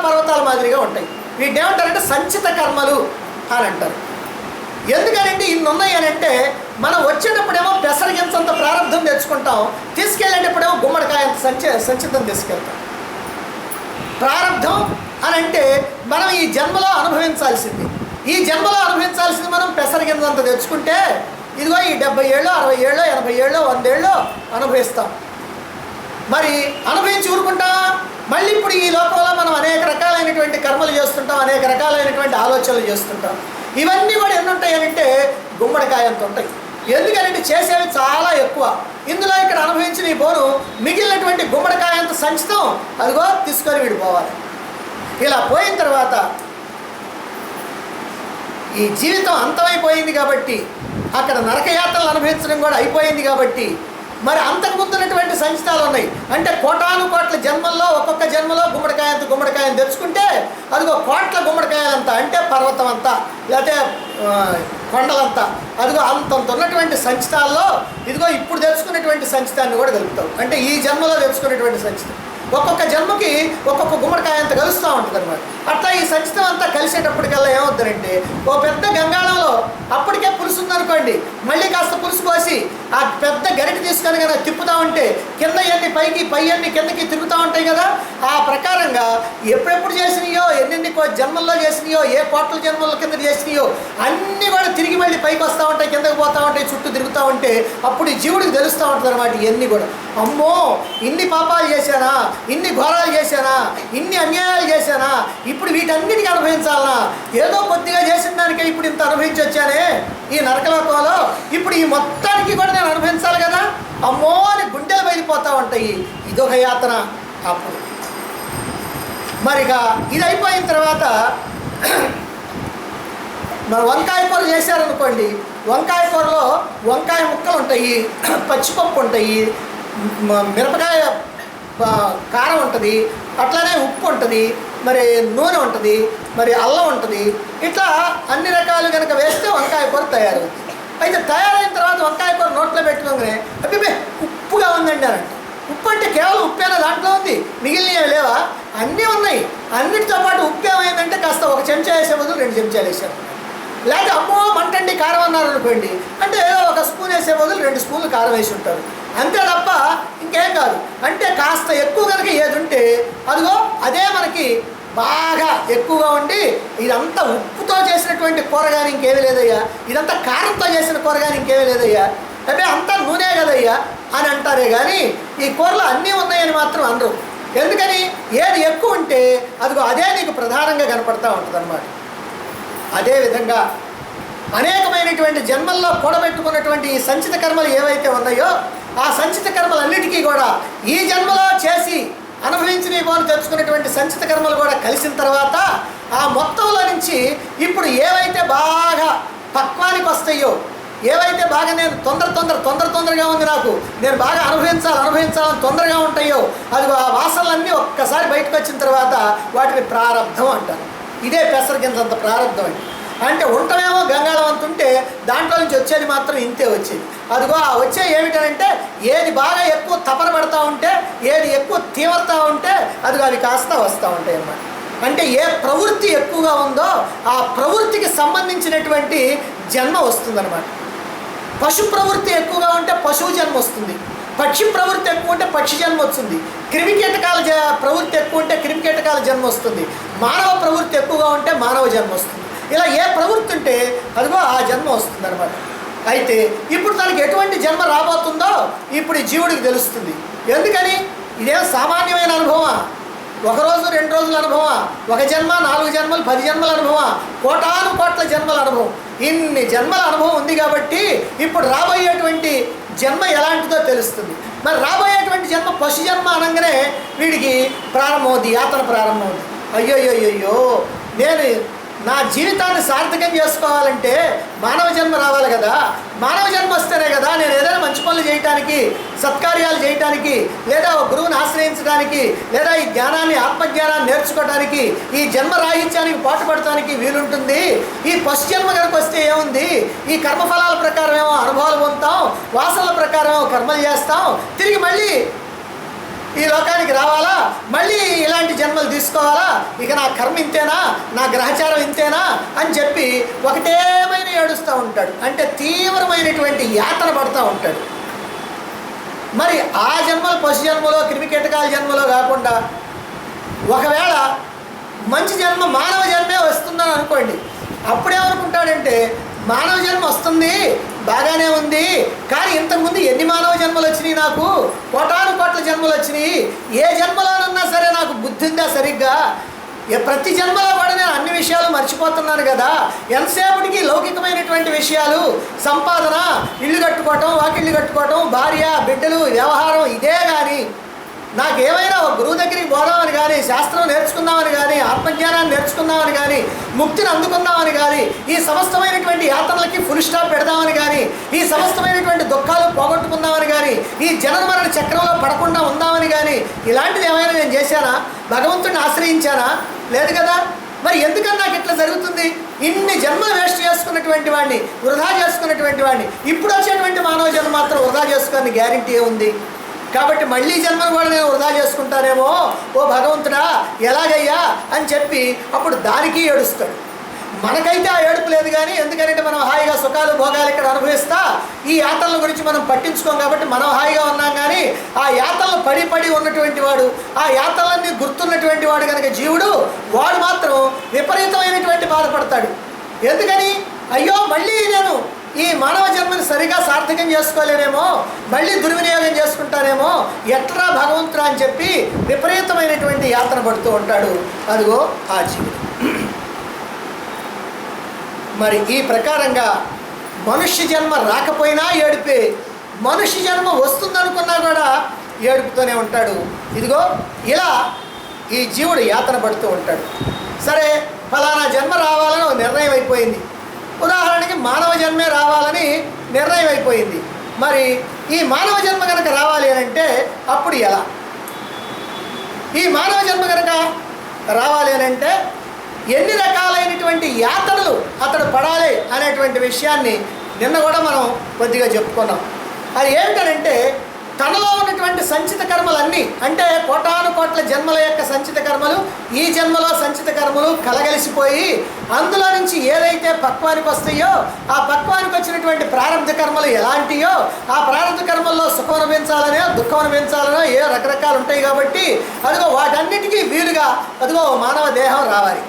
మాదిరిగా ఉంటాయి. వీటి ఏమంటారంటే సంచిత కర్మలు అని అంటారు. ఎందుకనంటే ఇన్ని ఉన్నాయి అని అంటే మనం వచ్చేటప్పుడేమో పెసరగించంత ప్రారంభం తెచ్చుకుంటాం, తీసుకెళ్ళేటప్పుడేమో గుమ్మడికాయంత సంచితం తీసుకెళ్తాం. ప్రారంధం అని అంటే మనం ఈ జన్మలో అనుభవించాల్సింది. ఈ జన్మలో అనుభవించాల్సింది మనం పెసరగింజంత తెచ్చుకుంటే ఇదిగో ఈ 70 ఏళ్ళు 60 ఏళ్ళు 80 ఏళ్ళు 100 ఏళ్ళు అనుభవిస్తాం. మరి అనుభవించి ఊరుకుంటామా? మళ్ళీ ఇప్పుడు ఈ లోకంలో మనం అనేక రకాలైనటువంటి కర్మలు చేస్తుంటాం, అనేక రకాలైనటువంటి ఆలోచనలు చేస్తుంటాం. ఇవన్నీ కూడా ఎన్ని ఉంటాయి అంటే గుమ్మడికాయంత ఉంటాయి. ఎందుకంటే చేసేవి చాలా ఎక్కువ. ఇందులో ఇక్కడ అనుభవించిన ఈ బోను మిగిలినటువంటి గుమ్మడికాయంత సంచితం అదిగో తీసుకొని విడిపోవాలి. ఇలా పోయిన తర్వాత ఈ జీవితం అంతమైపోయింది కాబట్టి, అక్కడ నరకయాత్రలు అనుభవించడం కూడా అయిపోయింది కాబట్టి, మరి అంతకు ముందున్నటువంటి సంచితాలు ఉన్నాయి. అంటే కోటాను కోట్ల జన్మల్లో ఒక్కొక్క జన్మలో గుమ్మడికాయను తెచ్చుకుంటే అదిగో కోట్ల గుమ్మడికాయలంతా, అంటే పర్వతం అంతా లేకపోతే కొండలంతా, అదిగో అంతంత ఉన్నటువంటి సంచితాల్లో ఇదిగో ఇప్పుడు తెచ్చుకున్నటువంటి సంచితాన్ని కూడా కలుపుతావు. అంటే ఈ జన్మలో తెచ్చుకున్నటువంటి సంచితం ఒక్కొక్క జన్మకి ఒక్కొక్క గుమ్మడికాయ అంత కలుస్తూ ఉంటుంది అనమాట. అట్లా ఈ సంచితం అంతా కలిసేటప్పటికల్లా ఏమవుతుందంటే ఓ పెద్ద గంగాళంలో అప్పటికే పులుసు ఉందనుకోండి, మళ్ళీ కాస్త పులుసు పోసి ఆ పెద్ద గరిటె తీసుకొని కనుక తిప్పుతూ ఉంటే కింద ఎన్ని పైకి పై అన్ని కిందకి తిరుగుతూ ఉంటాయి కదా. ఆ ప్రకారంగా ఎప్పుడెప్పుడు చేసినాయో, ఎన్నెన్ని జన్మల్లో చేసినాయో, ఏ కోట్ల జన్మల కింద చేసినాయో అన్నీ కూడా తిరిగి మళ్ళీ పైకి వస్తూ ఉంటాయి, కిందకి పోతూ ఉంటాయి, చుట్టూ తిరుగుతూ ఉంటే అప్పుడు ఈ జీవుడికి తెలుస్తూ ఉంటుంది అనమాట. ఇవన్నీ కూడా అమ్మో ఇన్ని పాపాలు చేశానా, ఇన్ని ఘోరాలు చేశానా, ఇన్ని అన్యాయాలు చేశానా, ఇప్పుడు వీటన్నిటికీ అనుభవించాలనా, ఏదో కొద్దిగా చేసిన దానికే ఇప్పుడు ఇంత అనుభవించి వచ్చానే ఈ నరకలోకంలో, ఇప్పుడు ఈ మొత్తానికి కూడా నేను అనుభవించాలి కదా, అమ్మో అని గుండెలు బయలుపోతూ ఉంటాయి. ఇదొక యాతన. అప్పుడు మరిగా ఇది అయిపోయిన తర్వాత మరి వంకాయ కూర చేశారనుకోండి, వంకాయ కూరలో వంకాయ ముక్కలు ఉంటాయి, పచ్చిపప్పు ఉంటాయి, మిరపకాయ కారం ఉంటుంది, అట్లానే ఉప్పు ఉంటుంది, మరి నూనె ఉంటుంది, మరి అల్లం ఉంటుంది. ఇట్లా అన్ని రకాలు కనుక వేస్తే వంకాయ కూర తయారవుతుంది. అయితే తయారైన తర్వాత వంకాయ కూర నోట్లో పెట్టుకోగానే అబ్బే ఉప్పుగా ఉందండి అని అంటే, ఉప్పు అంటే కేవలం ఉప్పేనా దాంట్లో ఉంది, మిగిలినవి లేవా? అన్నీ ఉన్నాయి. అన్నిటితో పాటు ఉప్పు ఏమైందంటే కాస్త ఒక చెంచా వేసే బదులు 2 చెంచాలు వేసారు. లేకపోతే అమ్మో మంటండి కారం అన్నారు అనుకోండి, అంటే ఏదో ఒక స్పూన్ వేసే బదులు 2 స్పూన్లు కారం వేసి ఉంటారు, అంతే తప్ప ఇంకేం కాదు. అంటే కాస్త ఎక్కువ కనుక ఏది ఉంటే అదిగో అదే మనకి బాగా ఎక్కువగా ఉండి, ఇదంతా ఉప్పుతో చేసినటువంటి కూర కానీ ఇంకేమీ లేదయ్యా, ఇదంతా కారంతో చేసిన కూర కానీ ఇంకేమీ లేదయ్యా, అంటే అంతా నూనె కదయ్యా అని అంటారే కానీ ఈ కూరలో అన్నీ ఉన్నాయని మాత్రం అనరు. ఎందుకని? ఏది ఎక్కువ ఉంటే అదిగో అదే నీకు ప్రధానంగా కనపడతా ఉంటుంది అన్నమాట. అదేవిధంగా అనేకమైనటువంటి జన్మల్లో కూడబెట్టుకున్నటువంటి ఈ సంచిత కర్మలు ఏవైతే ఉన్నాయో ఆ సంచిత కర్మలన్నిటికీ కూడా ఈ జన్మలో చేసి అనుభవించిన పోను తెచ్చుకున్నటువంటి సంచిత కర్మలు కూడా కలిసిన తర్వాత ఆ మొత్తంలో నుంచి ఇప్పుడు ఏవైతే బాగా పక్వానికి వస్తాయో, ఏవైతే బాగా నేను తొందరగా ఉంది, నాకు నేను బాగా అనుభవించాలని తొందరగా ఉంటాయో అదిగో ఆ వాసనలన్నీ ఒక్కసారి బయటకు వచ్చిన తర్వాత వాటిని ప్రారంధం అంటారు. ఇదే పెసరగింజంత ప్రారంధం అంటే ఉండటమేమో గంగాళం అంతుంటే దాంట్లో నుంచి వచ్చేది మాత్రం ఇంతే వచ్చేది. అదిగో ఆ వచ్చే ఏమిటంటే ఏది బాగా ఎక్కువ తపన పడతా ఉంటే, ఏది ఎక్కువ తీవ్రత ఉంటే అదిగో అవి కాస్త వస్తూ ఉంటాయి అన్నమాట. అంటే ఏ ప్రవృత్తి ఎక్కువగా ఉందో ఆ ప్రవృత్తికి సంబంధించినటువంటి జన్మ వస్తుందన్నమాట. పశు ప్రవృత్తి ఎక్కువగా ఉంటే పశువు జన్మ వస్తుంది, పక్షి ప్రవృత్తి ఎక్కువ ఉంటే పక్షి జన్మ వస్తుంది, క్రిమికీటకాల ప్రవృత్తి ఎక్కువ ఉంటే క్రిమికీటకాల జన్మ వస్తుంది, మానవ ప్రవృత్తి ఎక్కువగా ఉంటే మానవ జన్మ వస్తుంది. ఇలా ఏ ప్రవృత్తి ఉంటే అదిగో ఆ జన్మ వస్తుంది అనమాట. అయితే ఇప్పుడు తనకి ఎటువంటి జన్మ రాబోతుందో ఇప్పుడు ఈ జీవుడికి తెలుస్తుంది. ఎందుకని? ఇదేం సామాన్యమైన అనుభవమా? 1 రోజు 2 రోజుల అనుభవమా? 1 జన్మ 4 జన్మలు 10 జన్మల అనుభవమా? కోటాను కోట్ల జన్మల అనుభవం. ఇన్ని జన్మల అనుభవం ఉంది కాబట్టి ఇప్పుడు రాబోయేటువంటి జన్మ ఎలాంటిదో తెలుస్తుంది. మరి రాబోయేటువంటి జన్మ పశు జన్మ అనగానే వీడికి ప్రారంభమవుద్ది, యాతన ప్రారంభమవుద్ది. అయ్యో నేను నా జీవితాన్ని సార్థకం చేసుకోవాలంటే మానవ జన్మ రావాలి కదా, మానవ జన్మ వస్తేనే కదా నేను ఏదైనా మంచి పనులు చేయటానికి, సత్కార్యాలు చేయటానికి, లేదా ఒక గురువుని ఆశ్రయించడానికి, లేదా ఈ జ్ఞానాన్ని ఆత్మజ్ఞానాన్ని నేర్చుకోవడానికి, ఈ జన్మ రాహిత్యానికి పాటుపడటానికి వీలుంటుంది. ఈ పశు జన్మ కనుక వస్తే ఏముంది? ఈ కర్మఫలాల ప్రకారం ఏమో అనుభవాలు పొందుతాం, వాసనల ప్రకారం ఏమో కర్మలు చేస్తాం, తిరిగి మళ్ళీ ఈ లోకానికి రావాలా, మళ్ళీ ఇలాంటి జన్మలు తీసుకోవాలా, ఇక నా కర్మ ఇంతేనా, నా గ్రహచారం ఇంతేనా అని చెప్పి ఒకటేమైన ఏడుస్తూ ఉంటాడు. అంటే తీవ్రమైనటువంటి యాతన పడుతూ ఉంటాడు. మరి ఆ జన్మలు పశు జన్మలో క్రిమికీటకాల జన్మలో కాకుండా ఒకవేళ మంచి జన్మ మానవ జన్మే వస్తుందని అనుకోండి, అప్పుడేమనుకుంటాడంటే మానవ జన్మ వస్తుంది బాగానే ఉంది, కానీ ఇంతకుముందు ఎన్ని మానవ జన్మలు వచ్చినాయి, నాకు కోటాను కోట్ల జన్మలు వచ్చినాయి, ఏ జన్మలోనన్నా సరే నాకు బుద్ధి ఉందా సరిగ్గా, ప్రతి జన్మలో కూడా నేను అన్ని విషయాలు మర్చిపోతున్నాను కదా, ఎంతసేపటికి లౌకికమైనటువంటి విషయాలు, సంపాదన, ఇల్లు కట్టుకోవటం, వాకిళ్ళు కట్టుకోవటం, భార్య బిడ్డలు వ్యవహారం ఇదే కానీ నాకు ఏమైనా ఒక గురువు దగ్గరికి పోదామని కానీ, శాస్త్రం నేర్చుకుందామని కానీ, ఆత్మజ్ఞానాన్ని నేర్చుకుందామని కానీ, ముక్తిని అందుకుందామని కానీ, ఈ సమస్తమైనటువంటి యాతనలకి ఫుల్ స్టాప్ పెడదామని కానీ, ఈ సమస్తమైనటువంటి దుఃఖాలు పోగొట్టుకుందామని కానీ, ఈ జనన మరణ చక్రంలో పడకుండా ఉందామని కానీ ఇలాంటిది ఏమైనా నేను చేశానా? భగవంతుడిని ఆశ్రయించానా? లేదు కదా. మరి ఎందుకని నాకు ఇట్లా జరుగుతుంది? ఇన్ని జన్మలు వేస్ట్ చేసుకున్నటువంటి వాడిని, వృధా చేసుకున్నటువంటి వాడిని ఇప్పుడు వచ్చేటువంటి మానవ జన్మ మాత్రం వృధా చేసుకునే గ్యారెంటీ ఏముంది? కాబట్టి మళ్ళీ జన్మను కూడా నేను వృధా చేసుకుంటానేమో, ఓ భగవంతుడా ఎలాగయ్యా అని చెప్పి అప్పుడు దానికి ఏడుస్తాడు. మనకైతే ఆ ఏడుపు లేదు కానీ, ఎందుకంటే మనం హాయిగా సుఖాలు భోగాలు ఇక్కడ అనుభవిస్తా ఈ యాతనల గురించి మనం పట్టించుకోం కాబట్టి మనం హాయిగా ఉన్నాం. కానీ ఆ యాతనలు పడి ఉన్నటువంటి వాడు, ఆ యాతనలన్నీ గుర్తున్నటువంటి వాడు కనుక జీవుడు, వాడు మాత్రం విపరీతమైనటువంటి బాధపడతాడు. ఎందుకని? అయ్యో మళ్ళీ నేను ఈ మానవ జన్మని సరిగా సార్థకం చేసుకోలేనేమో, మళ్ళీ దుర్వినియోగం చేసుకుంటానేమో, ఎట్లా భగవంతుడా అని చెప్పి విపరీతమైనటువంటి యాతన పడుతూ ఉంటాడు. అదిగో ఆ జీవుడు. మరి ఈ ప్రకారంగా మనుష్య జన్మ రాకపోయినా ఏడిపే, మనుష్య జన్మ వస్తుందనుకున్నా కూడా ఏడుపుతూనే ఉంటాడు. ఇదిగో ఇలా ఈ జీవుడు యాతన పడుతూ ఉంటాడు. సరే ఫలానా జన్మ రావాలని ఒక నిర్ణయం అయిపోయింది. ఉదాహరణకి మానవ జన్మే రావాలని నిర్ణయం అయిపోయింది. మరి ఈ మానవ జన్మ కనుక రావాలి అని అంటే అప్పుడు ఎలా? ఈ మానవ జన్మ కనుక రావాలి అని అంటే ఎన్ని రకాలైనటువంటి యాతనలు అతడు పడాలి అనేటువంటి విషయాన్ని నిన్న కూడా మనం కొద్దిగా చెప్పుకున్నాం. అది ఏమిటనంటే తనలో ఉన్నటువంటి సంచిత కర్మలన్నీ, అంటే కోటాను కోట్ల జన్మల యొక్క సంచిత కర్మలు, ఈ జన్మలో సంచిత కర్మలు కలగలిసిపోయి అందులో నుంచి ఏదైతే పక్వానికి వస్తాయో ఆ పక్వానికి వచ్చినటువంటి ప్రారంభ కర్మలు ఎలాంటియో, ఆ ప్రారంభ కర్మల్లో సుఖం అనుభవించాలనో దుఃఖం అనుభవించాలనో ఏ రకరకాలు ఉంటాయి కాబట్టి అదిగో వాటన్నిటికీ వీలుగా అదిగో మానవ దేహం రావాలి,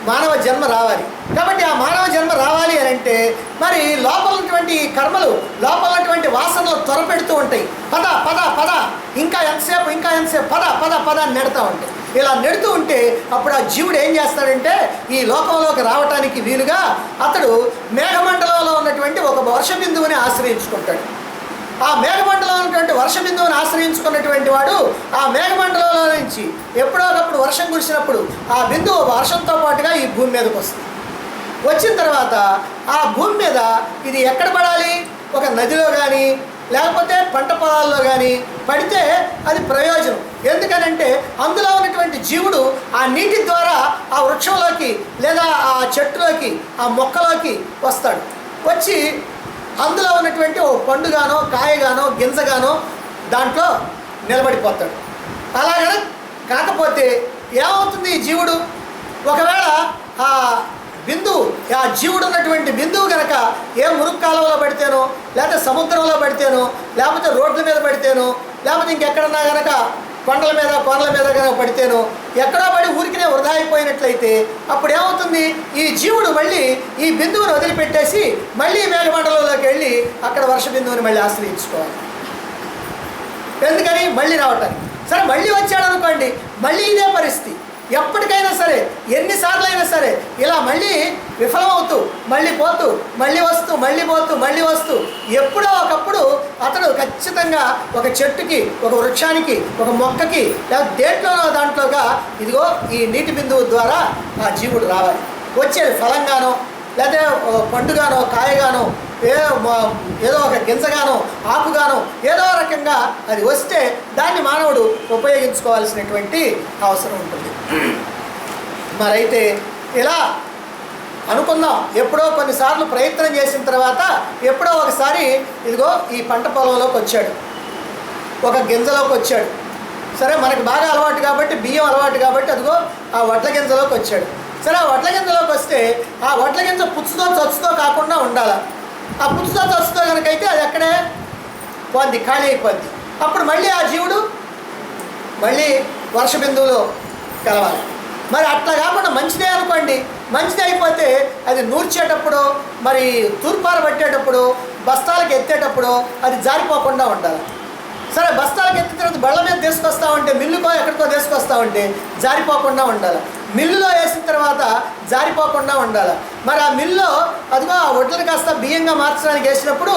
మానవ జన్మ రావాలి. కాబట్టి ఆ మానవ జన్మ రావాలి అని అంటే మరి లోపల ఉన్నటువంటి కర్మలు, లోపల ఉన్నటువంటి వాసనలు త్వరపెడుతూ ఉంటాయి. పద పద పద, ఇంకా ఎంతసేపు పద పద పద అని నెడుతూ ఉంటాయి. ఇలా నెడుతూ ఉంటే అప్పుడు ఆ జీవుడు ఏం చేస్తాడంటే ఈ లోకంలోకి రావటానికి వీలుగా అతడు మేఘమండలంలో ఉన్నటువంటి ఒక వర్ష బిందువుని ఆశ్రయించుకుంటాడు. ఆ మేఘమండలంలో ఉన్నటువంటి వర్ష బిందువుని ఆశ్రయించుకున్నటువంటి వాడు ఆ మేఘమండలంలో నుంచి ఎప్పుడో ఒకప్పుడు వర్షం కురిసినప్పుడు ఆ బిందువు వర్షంతో పాటుగా ఈ భూమి మీదకి వస్తుంది. వచ్చిన తర్వాత ఆ భూమి మీద ఇది ఎక్కడ పడాలి? ఒక నదిలో కానీ లేకపోతే పంట పొలాల్లో కానీ పడితే అది ప్రయోజనం. ఎందుకనంటే అందులో ఉన్నటువంటి జీవుడు ఆ నీటి ద్వారా ఆ వృక్షంలోకి లేదా ఆ చెట్టులోకి ఆ మొక్కలోకి వస్తాడు. వచ్చి అందులో ఉన్నటువంటి ఓ పండుగానో కాయగానో గింజగానో దాంట్లో నిలబడిపోతాడు. అలాగనే కాకపోతే ఏమవుతుంది? ఈ జీవుడు ఒకవేళ ఆ బిందువు, ఆ జీవుడు ఉన్నటువంటి బిందువు కనుక ఏ మురుగు కాలంలో పడితేనో లేకపోతే సముద్రంలో పడితేనో లేకపోతే రోడ్ల మీద పడితేనో లేకపోతే ఇంకెక్కడన్నా కనుక కొండల మీద కనుక పడితేనో ఎక్కడో పడి ఊరికినే వృధా అయిపోయినట్లయితే అప్పుడు ఏమవుతుంది? ఈ జీవుడు మళ్ళీ ఈ బిందువుని వదిలిపెట్టేసి మళ్ళీ మేఘమండలంలోకి వెళ్ళి అక్కడ వర్ష బిందువుని మళ్ళీ ఆశ్రయించుకోవాలి. ఎందుకని? మళ్ళీ రావటానికి. సరే మళ్ళీ వచ్చాడు అనుకోండి, మళ్ళీ ఇదే పరిస్థితి. ఎప్పటికైనా సరే, ఎన్నిసార్లు అయినా సరే ఇలా మళ్ళీ విఫలమవుతూ మళ్ళీ పోతూ మళ్ళీ వస్తూ మళ్ళీ పోతూ మళ్ళీ వస్తూ ఎప్పుడో ఒకప్పుడు అతడు ఖచ్చితంగా ఒక చెట్టుకి, ఒక వృక్షానికి, ఒక మొక్కకి లేదా దేంట్లోనో దాంట్లోగా ఇదిగో ఈ నీటి బిందువు ద్వారా ఆ జీవుడు రావాలి. వచ్చేది ఫలంగానో లేదా పండుగానో కాయగానో ఏదో ఒక గింజగానో ఆకుగానో ఏదో రకంగా అది వస్తే దాన్ని మానవుడు ఉపయోగించుకోవాల్సినటువంటి అవసరం ఉంటుంది. మరైతే ఇలా అనుకుందాం, ఎప్పుడో కొన్నిసార్లు ప్రయత్నం చేసిన తర్వాత ఎప్పుడో ఒకసారి ఇదిగో ఈ పంట పొలంలోకి వచ్చాడు, ఒక గింజలోకి వచ్చాడు. సరే మనకు బాగా అలవాటు కాబట్టి, బియ్యం అలవాటు కాబట్టి అదిగో ఆ వడ్ల గింజలోకి వచ్చాడు. సరే ఆ వడ్ల గింజలోకి వస్తే ఆ వడ్ల గింజ పుచ్చుతో చచ్చుతో కాకుండా ఉండాలి. ఆ పుచ్చుతో చచ్చుతో కనుకైతే అది ఎక్కడే పోద్ది, ఖాళీ అయిపోద్ది. అప్పుడు మళ్ళీ ఆ జీవుడు మళ్ళీ వర్ష బిందువులో కలవాలి. మరి అట్లా కాకుండా మంచిదే అనుకోండి, మంచిదే అయిపోతే అది నూర్చేటప్పుడు మరి తూర్పార పట్టేటప్పుడు బస్తాలకు ఎత్తేటప్పుడు అది జారిపోకుండా ఉండాలి. సరే బస్తాలకు ఎత్తిన తర్వాత బళ్ళ మీద తీసుకొస్తామంటే మిల్లుకో ఎక్కడికో తీసుకొస్తామంటే జారిపోకుండా ఉండాలి. మిల్లులో వేసిన తర్వాత జారిపోకుండా ఉండాలి. మరి ఆ మిల్లులో అదిగో ఆ వడ్లను కాస్త బియ్యంగా మార్చడానికి వేసినప్పుడు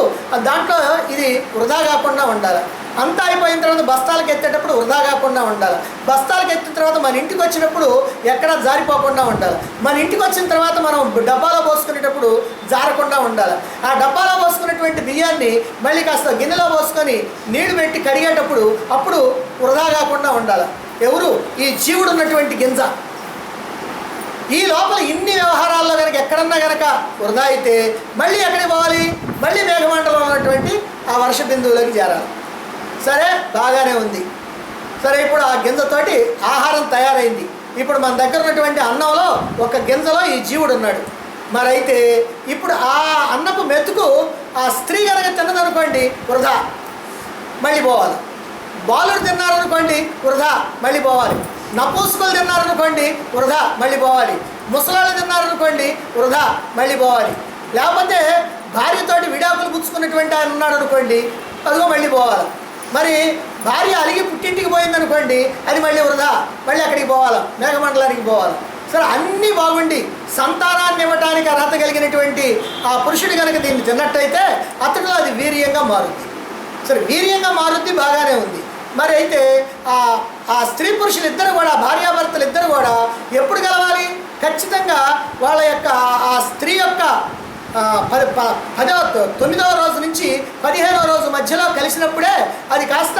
దాంట్లో ఇది వృధా కాకుండా ఉండాలి. అంతా అయిపోయిన తర్వాత బస్తాలకు ఎత్తేటప్పుడు వృధా కాకుండా ఉండాలి. బస్తాలకు ఎత్తిన తర్వాత మన ఇంటికి వచ్చినప్పుడు ఎక్కడ జారిపోకుండా ఉండాలి. మన ఇంటికి వచ్చిన తర్వాత మనం డబ్బాలో పోసుకునేటప్పుడు జారకుండా ఉండాలి. ఆ డబ్బాలో పోసుకున్నటువంటి బియ్యాన్ని మళ్ళీ కాస్త గిన్నెలో పోసుకొని నీళ్లు పెట్టి కడిగేటప్పుడు అప్పుడు వృధా కాకుండా ఉండాలి. ఎవరు? ఈ జీవుడు ఉన్నటువంటి గింజ. ఈ లోపల ఇన్ని వ్యవహారాల్లో కనుక ఎక్కడన్నా కనుక వృధా అయితే మళ్ళీ ఎక్కడికి పోవాలి? మళ్ళీ మేఘమండలంలో ఉన్నటువంటి ఆ వర్ష బిందువులోకి చేరాలి. సరే బాగానే ఉంది. సరే ఇప్పుడు ఆ గింజతోటి ఆహారం తయారైంది. ఇప్పుడు మన దగ్గర ఉన్నటువంటి అన్నంలో ఒక గింజలో ఈ జీవుడు ఉన్నాడు. మరైతే ఇప్పుడు ఆ అన్నపు మెతుకు ఆ స్త్రీ కనుక తిన్నదనుకోండి వృధా, మళ్ళీ పోవాలి. బాలుడు తిన్నారనుకోండి వృధా, మళ్ళీ పోవాలి. నపూసుకులు తిన్నారనుకోండి వృధా, మళ్ళీ పోవాలి. ముసలాళ్ళు తిన్నారనుకోండి వృధా, మళ్ళీ పోవాలి. లేకపోతే భార్యతోటి విడాకులు పుచ్చుకున్నటువంటి ఆయన ఉన్నాడు అనుకోండి, అదిగో మళ్ళీ పోవాలి. మరి భార్య అలిగి పుట్టింటికి పోయిందనుకోండి, అది మళ్ళీ వృధా, మళ్ళీ అక్కడికి పోవాలి, మేఘమండలానికి పోవాలి. సరే అన్నీ బాగుండి సంతానాన్ని ఇవ్వడానికి అర్హత కలిగినటువంటి ఆ పురుషుడు కనుక దీన్ని తిన్నట్టయితే అతడిలో అది వీర్యంగా మారుద్ది. సరే వీర్యంగా మారుద్ది, బాగానే ఉంది. మరి అయితే ఆ స్త్రీ పురుషులు ఇద్దరు కూడా, భార్యాభర్తలు ఇద్దరు కూడా ఎప్పుడు కలవాలి? ఖచ్చితంగా వాళ్ళ యొక్క ఆ స్త్రీ యొక్క 9వ రోజు నుంచి 15వ రోజు మధ్యలో కలిసినప్పుడే అది కాస్త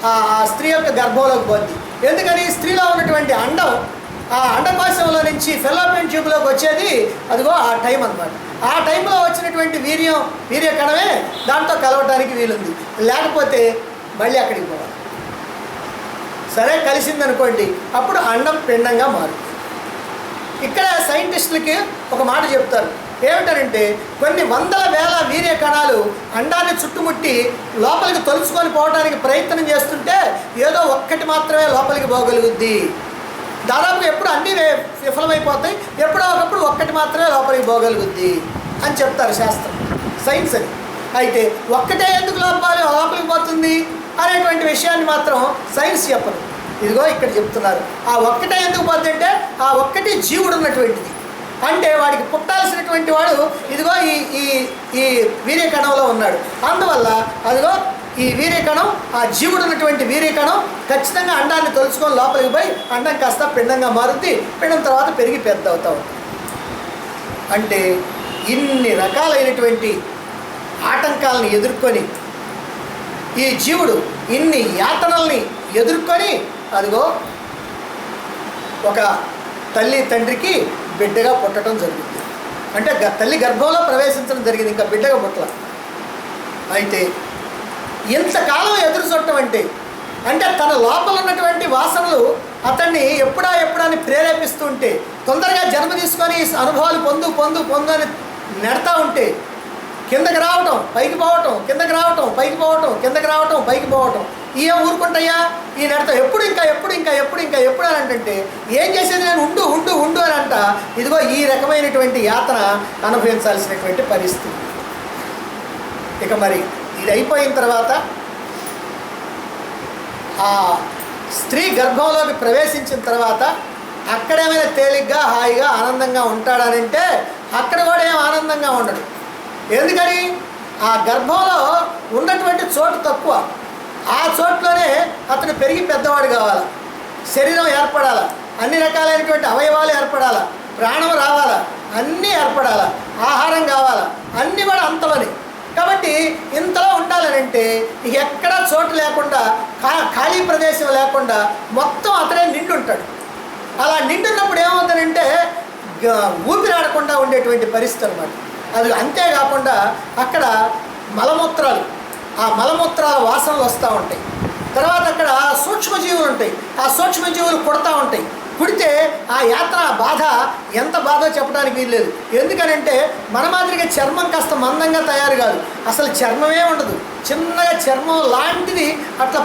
ఆ స్త్రీ యొక్క గర్భంలోకి పోద్ది. ఎందుకని? స్త్రీలో ఉన్నటువంటి అండం ఆ అండకోశంలో నుంచి ఫెలోపియన్ ట్యూబ్లోకి వచ్చేది అదిగో ఆ టైం అన్నమాట. ఆ టైంలో వచ్చినటువంటి వీర్యకణమే దాంతో కలవటానికి వీలుంది. లేకపోతే మళ్ళీ అక్కడికి పోవాలి. సరే కలిసిందనుకోండి, అప్పుడు అండం పిండంగా మారుతుంది. ఇక్కడ సైంటిస్టులకి ఒక మాట చెప్తారు, ఏమిటంటే కొన్ని వందల వేల వీర్య కణాలు అండాన్ని చుట్టుముట్టి లోపలికి తొలుచుకొని పోవడానికి ప్రయత్నం చేస్తుంటే ఏదో ఒక్కటి మాత్రమే లోపలికి పోగలుగుద్ది. దాదాపు ఎప్పుడు అన్నీ విఫలమైపోతాయి, ఎప్పుడో ఒకప్పుడు ఒక్కటి మాత్రమే లోపలికి పోగలుగుద్ది అని చెప్తారు శాస్త్రం, సైన్స్ అని. అయితే ఒక్కటే ఎందుకు లోపలికి పోతుంది అనేటువంటి విషయాన్ని మాత్రం సైన్స్ చెప్పరు. ఇదిగో ఇక్కడ చెప్తున్నారు, ఆ ఒక్కటే ఎందుకు పోతుంది అంటే ఆ ఒక్కటి జీవుడు ఉన్నటువంటిది. అంటే వాడికి పుట్టాల్సినటువంటి వాడు ఇదిగో ఈ ఈ వీర్యకణంలో ఉన్నాడు. అందువల్ల అదిగో ఈ వీర్యకణం, ఆ జీవుడు ఉన్నటువంటి వీర్యకణం ఖచ్చితంగా అండాన్ని తొలుచుకొని లోపలికి పోయి అండం కాస్త పిండంగా మారుద్ది. పిండం తర్వాత పెరిగి పెద్ద అవుతా ఉంటుంది. అంటే ఇన్ని రకాలైనటువంటి ఆటంకాలను ఎదుర్కొని ఈ జీవుడు ఇన్ని యాతనల్ని ఎదుర్కొని అదిగో ఒక తల్లి తండ్రికి బిడ్డగా పుట్టడం జరిగింది. అంటే తల్లి గర్భంలో ప్రవేశించడం జరిగింది, ఇంకా బిడ్డగా పుట్టల. అయితే ఇంతకాలం ఎదురు చూడటం అంటే తన లోపల ఉన్నటువంటి వాసనలు అతన్ని ఎప్పుడా అని ప్రేరేపిస్తూ ఉంటే, తొందరగా జన్మ తీసుకొని అనుభవాలు పొందు అని నెడతా ఉంటే కిందకి రావటం పైకి పోవటం, కిందకి రావటం పైకి పోవటం, కిందకి రావటం పైకి పోవటం, ఏం ఊరుకుంటాయా ఈ నెడతా ఎప్పుడు అని అంటే ఏం చేసేది నేను ఉండు అని అంట. ఇదిగో ఈ రకమైనటువంటి యాతన అనుభవించాల్సినటువంటి పరిస్థితి. ఇక మరి ఇది అయిపోయిన తర్వాత ఆ స్త్రీ గర్భంలోకి ప్రవేశించిన తర్వాత అక్కడేమైనా తేలిగ్గా హాయిగా ఆనందంగా ఉంటాడనంటే అక్కడ కూడా ఏం ఆనందంగా ఉండడు. ఎందుకని ఆ గర్భంలో ఉన్నటువంటి చోటు తక్కువ. ఆ చోట్లోనే అతను పెరిగి పెద్దవాడు కావాలి, శరీరం ఏర్పడాలి, అన్ని రకాలైనటువంటి అవయవాలు ఏర్పడాలి, ప్రాణం రావాలా, అన్నీ ఏర్పడాలి, ఆహారం కావాలా, అన్నీ కూడా అంతలోనే. కాబట్టి ఇంతలో ఉండాలనంటే ఎక్కడా చోటు లేకుండా, ఖాళీ ప్రదేశం లేకుండా మొత్తం అతనే నిండుంటాడు. అలా నిండున్నప్పుడు ఏమవుతుందంటే ఊపిరాడకుండా ఉండేటువంటి పరిస్థితి అన్నమాట. అది అంతేకాకుండా అక్కడ మలమూత్రాలు, ఆ మలమూత్రాల వాసనలు వస్తూ ఉంటాయి. తర్వాత అక్కడ సూక్ష్మజీవులు ఉంటాయి, ఆ సూక్ష్మజీవులు కుడతా ఉంటాయి. కుడితే ఆ యాత్ర బాధ ఎంత బాధో చెప్పడానికి వీల్లేదు. ఎందుకనంటే మన మాదిరిగా చర్మం కాస్త మందంగా తయారు కాదు, అసలు చర్మమే ఉండదు, చిన్నగా చర్మం లాంటిది అట్లా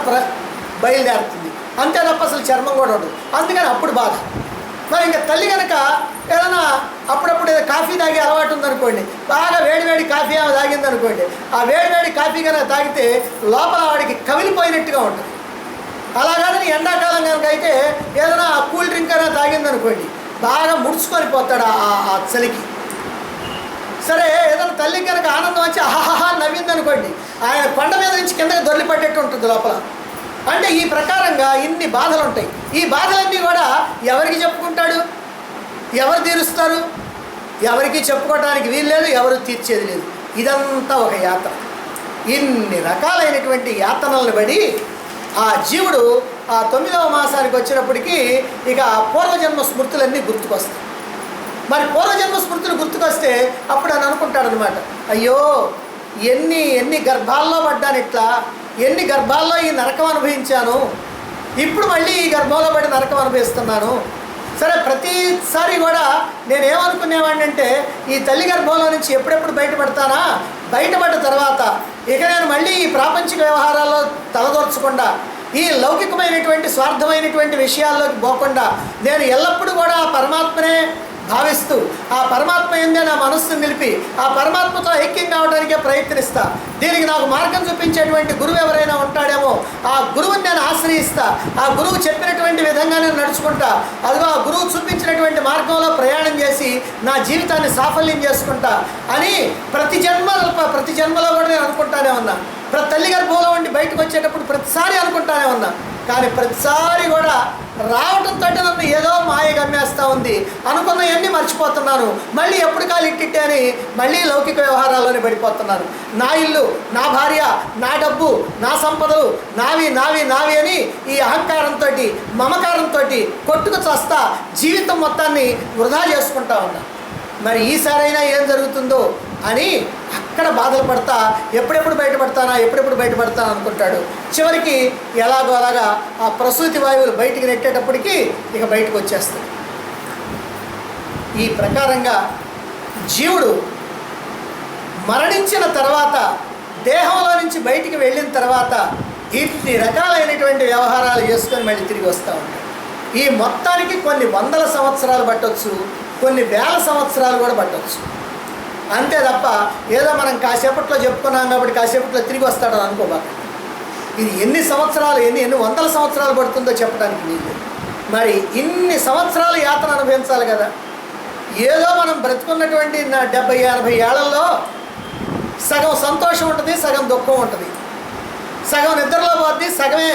బయలుదేరుతుంది, అంతే తప్ప అసలు చర్మం కూడా ఉండదు. అందుకని అప్పుడు బాధ. మరి ఇంకా తల్లి కనుక ఏదైనా అప్పుడప్పుడు ఏదో కాఫీ తాగే అలవాటు ఉందనుకోండి, బాగా వేడివేడి కాఫీ ఆమె తాగిందనుకోండి, ఆ వేడివేడి కాఫీ కనుక తాగితే లోపల వాడికి కమిలిపోయినట్టుగా ఉంటుంది. అలాగని ఎండాకాలం కనుక అయితే ఏదైనా కూల్ డ్రింక్ అయినా తాగిందనుకోండి, బాగా ముడుచుకొని పోతాడు ఆ చలికి. సరే ఏదైనా తల్లికి కనుక ఆనందం వచ్చి ఆహాహా నవ్విందనుకోండి, ఆయన కొండ మీద నుంచి కిందకి దొరికిపట్టేట్టు ఉంటుంది లోపల. అంటే ఈ ప్రకారంగా ఇన్ని బాధలు ఉంటాయి. ఈ బాధలన్నీ కూడా ఎవరికి చెప్పుకుంటాడు, ఎవరు తీరుస్తారు? ఎవరికి చెప్పుకోవడానికి వీలు లేదు, ఎవరు తీర్చేది లేదు. ఇదంతా ఒక యాత్ర. ఇన్ని రకాలైనటువంటి యాతనలను బడి ఆ జీవుడు ఆ 9వ మాసానికి వచ్చినప్పటికీ ఇక పూర్వజన్మ స్మృతులన్నీ గుర్తుకొస్తాయి. మరి పూర్వజన్మ స్మృతులు గుర్తుకొస్తే అప్పుడు అని అనుకుంటాడనమాట, అయ్యో ఎన్ని గర్భాల్లో పడ్డాను, ఇట్లా ఎన్ని గర్భాల్లో ఈ నరకం అనుభవించాను, ఇప్పుడు మళ్ళీ ఈ గర్భంలో పడి నరకం అనుభవిస్తున్నాను. సరే ప్రతిసారి కూడా నేనేమనుకునేవాడిని అంటే ఈ తల్లి గర్భంలో నుంచి ఎప్పుడెప్పుడు బయటపడతానా, బయటపడ్డ తర్వాత ఇక నేను మళ్ళీ ఈ ప్రాపంచిక వ్యవహారాల్లో తలదోర్చకుండా, ఈ లౌకికమైనటువంటి స్వార్థమైనటువంటి విషయాల్లోకి పోకుండా నేను ఎల్లప్పుడూ కూడా ఆ పరమాత్మనే భావిస్తూ ఆ పరమాత్మ ఎందే నా మనస్సును నిలిపి ఆ పరమాత్మతో ఐక్యం కావడానికే ప్రయత్నిస్తా. దీనికి నాకు మార్గం చూపించేటువంటి గురువు ఎవరైనా ఉంటాడేమో ఆ గురువుని నేను ఆశ్రయిస్తా, ఆ గురువు చెప్పినటువంటి విధంగా నేను నడుచుకుంటా, అదిగో ఆ గురువు చూపించినటువంటి మార్గంలో ప్రయాణం చేసి నా జీవితాన్ని సాఫల్యం చేసుకుంటా అని ప్రతి జన్మలో కూడా నేను అనుకుంటానే ఉన్నా. ప్రతి తల్లి గర్భంలో ఉండి బయటకు వచ్చేటప్పుడు ప్రతిసారి అనుకుంటానే ఉన్నా. కానీ ప్రతిసారి కూడా రావడంతో నన్ను ఏదో మాయ గమ్మేస్తూ ఉంది, అనుకున్నవన్నీ మర్చిపోతున్నాను, మళ్ళీ ఎప్పుడు కాలు ఇట్టిట్టే అని మళ్ళీ లౌకిక వ్యవహారాల్లోనే పడిపోతున్నాను. నా ఇల్లు, నా భార్య, నా డబ్బు, నా సంపదలు నావి అని ఈ అహంకారంతో మమకారంతో కొట్టుకు చస్తా జీవితం మొత్తాన్ని వృధా చేసుకుంటా ఉన్నా. మరి ఈసారైనా ఏం జరుగుతుందో అని అక్కడ బాధలు పడతా ఎప్పుడెప్పుడు బయటపడతానా అనుకుంటాడు. చివరికి ఎలాగో అలాగా ఆ ప్రసూతి వాయువులు బయటికి నెట్టేటప్పటికి ఇక బయటకు వచ్చేస్తాడు. ఈ ప్రకారంగా జీవుడు మరణించిన తర్వాత దేహంలో నుంచి బయటికి వెళ్ళిన తర్వాత ఇన్ని రకాలైనటువంటి వ్యవహారాలు చేసుకొని మళ్ళీ తిరిగి వస్తూ ఉంటాడు. ఈ మొత్తానికి కొన్ని వందల సంవత్సరాలు పట్టవచ్చు, కొన్ని వేల సంవత్సరాలు కూడా పట్టవచ్చు. అంతే తప్ప ఏదో మనం కాసేపట్లో చెప్పుకున్నాం కాబట్టి కాసేపట్లో తిరిగి వస్తాడని అనుకోబాక. ఇది ఎన్ని సంవత్సరాలు ఎన్ని వందల సంవత్సరాలు పడుతుందో చెప్పడానికి వీలు. మరి ఇన్ని సంవత్సరాలు యాతన అనుభవించాలి కదా. ఏదో మనం బ్రతుకున్నటువంటి 70-80 ఏళ్లలో సగం సంతోషం ఉంటుంది, సగం దుఃఖం ఉంటుంది, సగం నిద్రలో పోద్ది, సగమే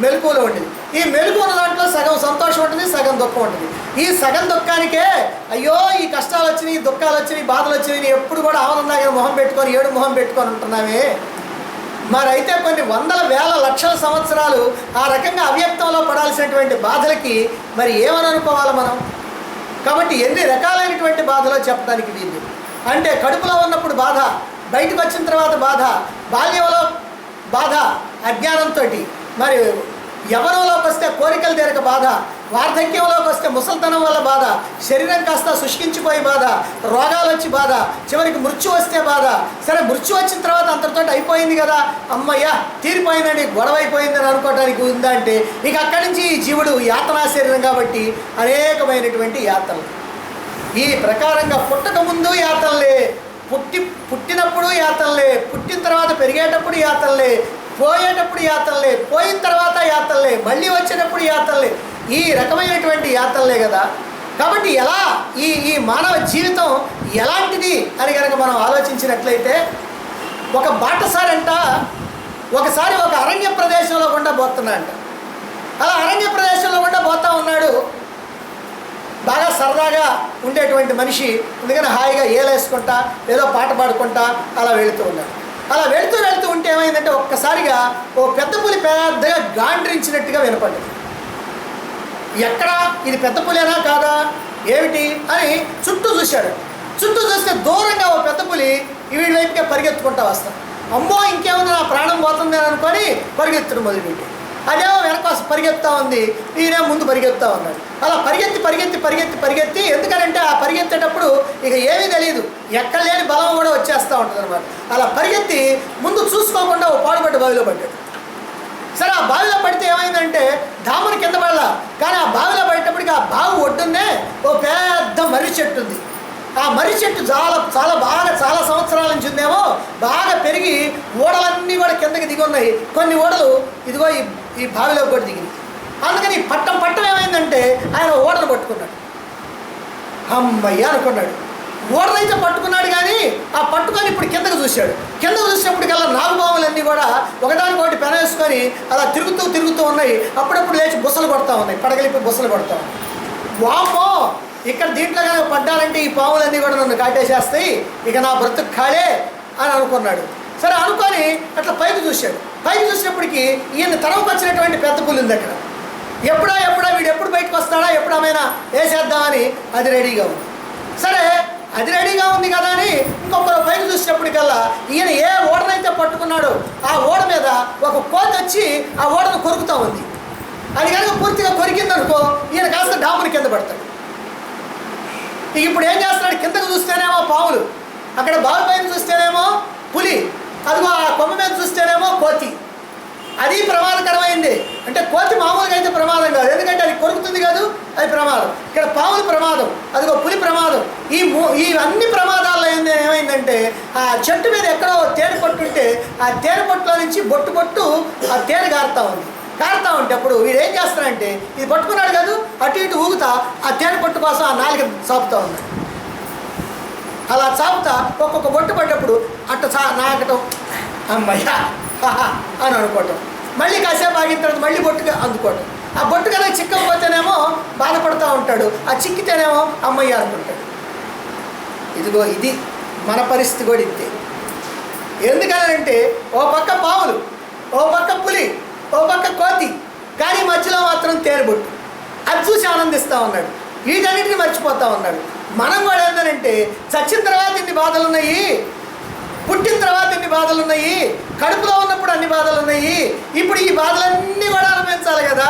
మెలకువలో ఉంటుంది. ఈ మెలకువ ఉన్న దాంట్లో సగం సంతోషం ఉంటుంది, సగం దుఃఖం ఉంటుంది. ఈ సగం దుఃఖానికే అయ్యో ఈ కష్టాలు వచ్చినాయి, దుఃఖాలు వచ్చినాయి, బాధలు వచ్చినాయి, ఎప్పుడు కూడా ఆనందంగా మొహం పెట్టుకొని ఏడు మొహం పెట్టుకొని ఉంటున్నామే. మరి అయితే కొన్ని వందల వేల లక్షల సంవత్సరాలు ఆ రకంగా అవ్యక్తంలో పడాల్సినటువంటి బాధలకి మరి ఏమని అనుకోవాలి మనం? కాబట్టి ఎన్ని రకాలైనటువంటి బాధలో చెప్పడానికి వీలు. అంటే కడుపులో ఉన్నప్పుడు బాధ, బయటకు వచ్చిన తర్వాత బాధ, బాల్యంలో బాధ అజ్ఞానంతో, మరి యవ్వనంలోకి వస్తే కోరికలు తీరక బాధ, వార్ధక్యంలోకి వస్తే ముసలితనం వల్ల బాధ, శరీరం కాస్త శుష్కించిపోయి బాధ, రోగాలు వచ్చి బాధ, చివరికి మృత్యు వస్తే బాధ. సరే మృత్యు వచ్చిన తర్వాత అంతటితో అయిపోయింది కదా, అమ్మయ్య తీరిపోయిందండి, గొడవ అయిపోయిందని అనుకోవడానికి ఉందా అంటే ఇక అక్కడి నుంచి ఈ జీవుడు యాతనా శరీరం కాబట్టి అనేకమైనటువంటి యాతనలు. ఈ ప్రకారంగా పుట్టక ముందు యాతనలే, పుట్టినప్పుడు యాతనలే, పుట్టిన తర్వాత పెరిగేటప్పుడు యాతనలే, పోయేటప్పుడు యాతనలే, పోయిన తర్వాత యాతనలే, మళ్ళీ వచ్చేటప్పుడు యాతనలే. ఈ రకమైనటువంటి యాతనలే కదా. కాబట్టి ఎలా ఈ మానవ జీవితం ఎలాంటిది అని కనుక మనం ఆలోచించినట్లయితే, ఒక బాటసారంట ఒకసారి ఒక అరణ్య ప్రదేశంలో గుండా పోతున్నాడంట. అలా అరణ్య ప్రదేశంలో గుండా పోతా ఉన్నాడు. బాగా సరదాగా ఉండేటువంటి మనిషి, అందుకని హాయిగా ఏలేసుకుంటా ఏదో పాట పాడుకుంటా అలా వెళుతూ ఉన్నాడు. అలా వెళుతూ ఉంటే ఏమైందంటే ఒక్కసారిగా ఓ పెద్ద పులి పెద్దగా గాండ్రించినట్టుగా వినపడ్డది. ఎక్కడా ఇది పెద్ద పులేనా కాదా ఏమిటి అని చుట్టూ చూశాడు. చుట్టూ చూస్తే దూరంగా ఓ పెద్ద పులి వీడి వైపుకే పరిగెత్తుకుంటా వస్తాడు. అమ్మో ఇంకేముంది నా ప్రాణం పోతుంది అని అనుకొని పరిగెత్తడం మొదలుపెట్టి అదేమో వెనక పరిగెత్తా ఉంది, ఈయన ముందు పరిగెత్తా ఉన్నాడు. అలా పరిగెత్తి ఎందుకంటే ఆ పరిగెత్తేటప్పుడు ఇక ఏమీ తెలియదు, ఎక్కడ లేని బలం కూడా వచ్చేస్తూ ఉంటుంది అనమాట. అలా పరిగెత్తి ముందు చూసుకోకుండా ఓ పాడుపడ్డ బావిలో పడ్డాడు. సరే ఆ బావిలో పడితే ఏమైందంటే ధామను కింద పడలా, కానీ ఆ బావిలో పడేటప్పటికి ఆ బావి ఒడ్డున్నే ఓ పెద్ద మర్రి చెట్టు ఉంది. ఆ మర్రి చెట్టు చాలా సంవత్సరాల నుంచి ఉందేమో, బాగా పెరిగి ఓడలన్నీ కూడా కిందకి దిగి ఉన్నాయి. కొన్ని ఓడలు ఇదిగో ఈ బావిలో కూడా దిగింది. అందుకని పట్టం ఏమైందంటే ఆయన ఓడను పట్టుకున్నాడు. అమ్మయ్య అనుకున్నాడు. ఓడనైతే పట్టుకున్నాడు, కానీ ఆ పట్టుకొని ఇప్పుడు కిందకు చూశాడు. కిందకు చూసినప్పటికల్లా నాగుపాములన్నీ కూడా ఒకదానికొకటి పెనేసుకొని అలా తిరుగుతూ ఉన్నాయి. అప్పుడప్పుడు లేచి బుసలు కొడతా ఉన్నాయి, పడగలిపి బుసలు కొడతా ఉన్నాయి. వామ్మో ఇక్కడ దీంట్లో కనుక పడ్డారంటే ఈ పాములన్నీ కూడా నన్ను కాటేసేస్తాయి, ఇక నా బ్రతుకు ఖాళే అని అనుకున్నాడు. సరే అనుకొని అట్లా పైకి చూశాడు. పైకి చూసినప్పటికీ ఈయన తరంకి వచ్చినటువంటి పెద్ద పులి ఉంది అక్కడ. ఎప్పుడా వీడు ఎప్పుడు బయటకు వస్తాడా, ఎప్పుడు ఆమెనా వేసేద్దామని అది రెడీగా ఉంది. సరే అది రెడీగా ఉంది కదా అని ఇంకొకరు పైకి చూసినప్పటికల్లా ఈయన ఏ ఓడనైతే పట్టుకున్నాడో ఆ ఓడ మీద ఒక కోతి వచ్చి ఆ ఓడను కొరుకుతూ ఉంది. అది కనుక పూర్తిగా కొరికిందనుకో ఈయన కాస్త డాముని కింద పడతాడు. ఇప్పుడు ఏం చేస్తున్నాడు, కిందకు చూస్తేనేమో పాములు, అక్కడ బావి పైన చూస్తేనేమో పులి, అదిగో ఆ కొమ్మ మీద చూస్తేనేమో కోతి. అది ప్రమాదకరమైంది. అంటే కోతి మామూలుగా అయితే ప్రమాదం కాదు, ఎందుకంటే అది కొరుకుతుంది కాదు, అది ప్రమాదం. ఇక్కడ పాములు ప్రమాదం, అదిగో పులి ప్రమాదం. ఈ అన్ని ప్రమాదాల్లో ఏమైందంటే ఆ చెట్టు మీద ఎక్కడో తేనె పట్టుంటే ఆ తేనె పట్టులో నుంచి బొట్టు ఆ తేనె కారుతూ ఉంటే అప్పుడు వీడు ఏం చేస్తాడంటే ఇది పట్టుకున్నాడు కాదు, అటు ఇటు ఊగుతా ఆ తేనె పట్టు కోసం ఆ నాలుగు చాపుతూ ఉన్నాడు. అలా చాపుతా ఒక్కొక్క బొట్టు పడ్డప్పుడు అట్ట నాకటం, అమ్మయ్యా అని అనుకోవటం, మళ్ళీ కాసేపు ఆగిన తర్వాత మళ్ళీ బొట్టుగా అందుకోవటం. ఆ బొట్టు కనుక చిక్కకపోతేనేమో బాధపడుతూ ఉంటాడు, ఆ చిక్కితేనేమో అమ్మయ్య అనుకుంటాడు. ఇదిగో ఇది మన పరిస్థితి కూడా ఇంతే. ఎందుకనంటే ఓ పక్క పాములు, ఓ పక్క పులి, ఓ పక్క కోతి, కానీ మధ్యలో మాత్రం తేనెబొట్టు. అది చూసి ఆనందిస్తూ ఉన్నాడు. వీటన్నిటిని మర్చిపోతా ఉన్నాడు. మనం కూడా ఏంటంటే చచ్చిన తర్వాత ఇన్ని బాధలు ఉన్నాయి, పుట్టిన తర్వాత ఇన్ని బాధలు ఉన్నాయి, కడుపులో ఉన్నప్పుడు అన్ని బాధలు ఉన్నాయి, ఇప్పుడు ఈ బాధలన్నీ కూడా అనుభవించాలి కదా.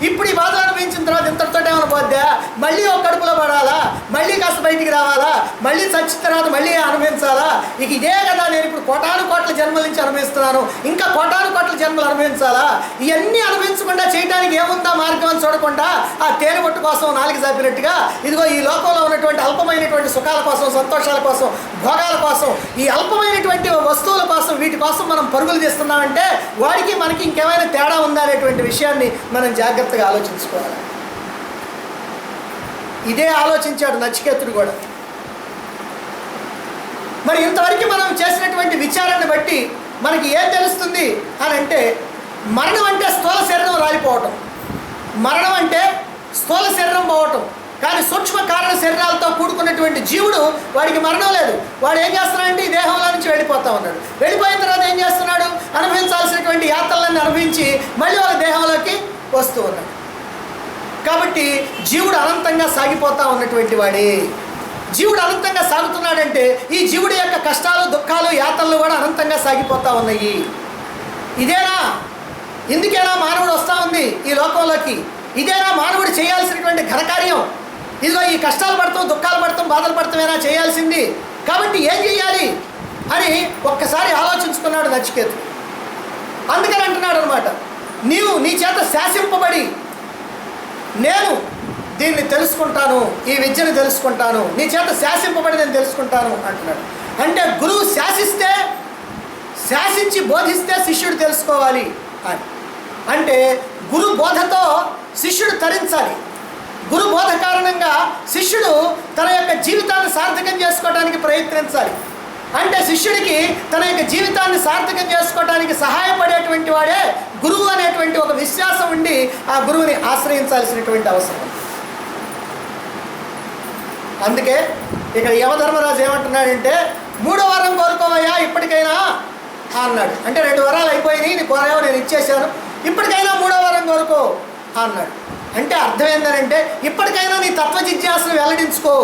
ఇప్పుడు ఈ బాధలు అనుభవించిన తర్వాత ఇంతటితో ఏమైనా పోద్దా, మళ్ళీ ఒక కడుపులో పడాలా, మళ్ళీ కాస్త బయటికి రావాలా, మళ్ళీ చచ్చిన తర్వాత మళ్ళీ అనుభవించాలా. ఇక ఇదే కదా నేను ఇప్పుడు కోటాను కోట్ల జన్మల నుంచి అనుభవిస్తున్నాను, ఇంకా కోటాను కోట్ల జన్మలు అనుభవించాలా. ఇవన్నీ అనుభవించకుండా చేయడానికి ఏముందా మార్గం అని చూడకుండా ఆ తేనెపట్టు కోసం నాలుగు చాపినట్టుగా ఇదిగో ఈ లోకంలో ఉన్నటువంటి అల్పమైనటువంటి సుఖాల కోసం, సంతోషాల కోసం, భోగాల కోసం, ఈ అల్పమైనటువంటి వస్తువుల కోసం, వీటి కోసం మనం పరుగులు తీస్తున్నామంటే వాడికి మనకి ఇంకేమైనా తేడా ఉందా అనేటువంటి విషయాన్ని మనం జాగ్రత్తగా ఆలోచించుకోవాలి. ఇదే ఆలోచించాడు నచికేతుడు కూడా. మరి ఇంతవరకు మనం చేసినటువంటి విచారాన్ని బట్టి మనకి ఏం తెలుస్తుంది అని అంటే, మరణం అంటే స్థూల శరీరం రాలిపోవటం, మరణం అంటే స్థూల శరీరం పోవటం. కానీ సూక్ష్మ కారణ శరీరాలతో కూడుకున్నటువంటి జీవుడు వాడికి మరణం లేదు. వాడు ఏం చేస్తున్నాడంటే ఈ దేహంలో నుంచి వెళ్ళిపోతా ఉన్నాడు. వెళ్ళిపోయిన తర్వాత ఏం చేస్తున్నాడు, అనుభవించాల్సినటువంటి యాత్రలన్నీ అనుభవించి మళ్ళీ ఒక దేహంలోకి వస్తూ ఉన్నాడు. కాబట్టి జీవుడు అనంతంగా సాగిపోతూ ఉన్నటువంటి వాడే. జీవుడు అనంతంగా సాగుతున్నాడంటే ఈ జీవుడి యొక్క కష్టాలు, దుఃఖాలు, యాత్రలు కూడా అనంతంగా సాగిపోతూ ఉన్నాయి. ఇదేనా, ఇందుకేనా మానవుడు వస్తూ ఉంది ఈ లోకంలోకి? ఇదేనా మానవుడు చేయాల్సినటువంటి ఘనకార్యం? ఇదిగో ఈ కష్టాలు పడతాం, దుఃఖాలు పడతాం, బాధలు పడతామేనా చేయాల్సింది? కాబట్టి ఏం చేయాలి అని ఒక్కసారి ఆలోచించుకున్నాడు నచికేతుడు. అందుకని అంటున్నాడు అనమాట, నీవు నీ చేత శాసింపబడి నేను దీన్ని తెలుసుకుంటాను, ఈ విద్యను తెలుసుకుంటాను, నీ చేత శాసింపబడి నేను తెలుసుకుంటాను అంటున్నాడు. అంటే గురువు శాసిస్తే, శాసించి బోధిస్తే శిష్యుడు తెలుసుకోవాలి అని. అంటే గురు బోధతో శిష్యుడు తరించాలి. గురు బోధ కారణంగా శిష్యుడు తన యొక్క జీవితాన్ని సార్థకం చేసుకోవడానికి ప్రయత్నించాలి. అంటే శిష్యుడికి తన యొక్క జీవితాన్ని సార్థకం చేసుకోవడానికి సహాయపడేటువంటి వాడే గురువు అనేటువంటి ఒక విశ్వాసం ఉండి ఆ గురువుని ఆశ్రయించాల్సినటువంటి అవసరం. అందుకే ఇక్కడ యమధర్మరాజు ఏమంటున్నాడంటే, 3వ వరం కోరుకోవయ్యా ఇప్పటికైనా అన్నాడు. అంటే 2 వరాలు అయిపోయినాయి, నీ కోరేమో నేను ఇచ్చేసాను, ఇప్పటికైనా 3వ వరం కోరుకో అన్నాడు. అంటే అర్థం ఏంటంటే ఇప్పటికైనా నీ తత్వ జిజ్ఞాసను వెల్లడించుకో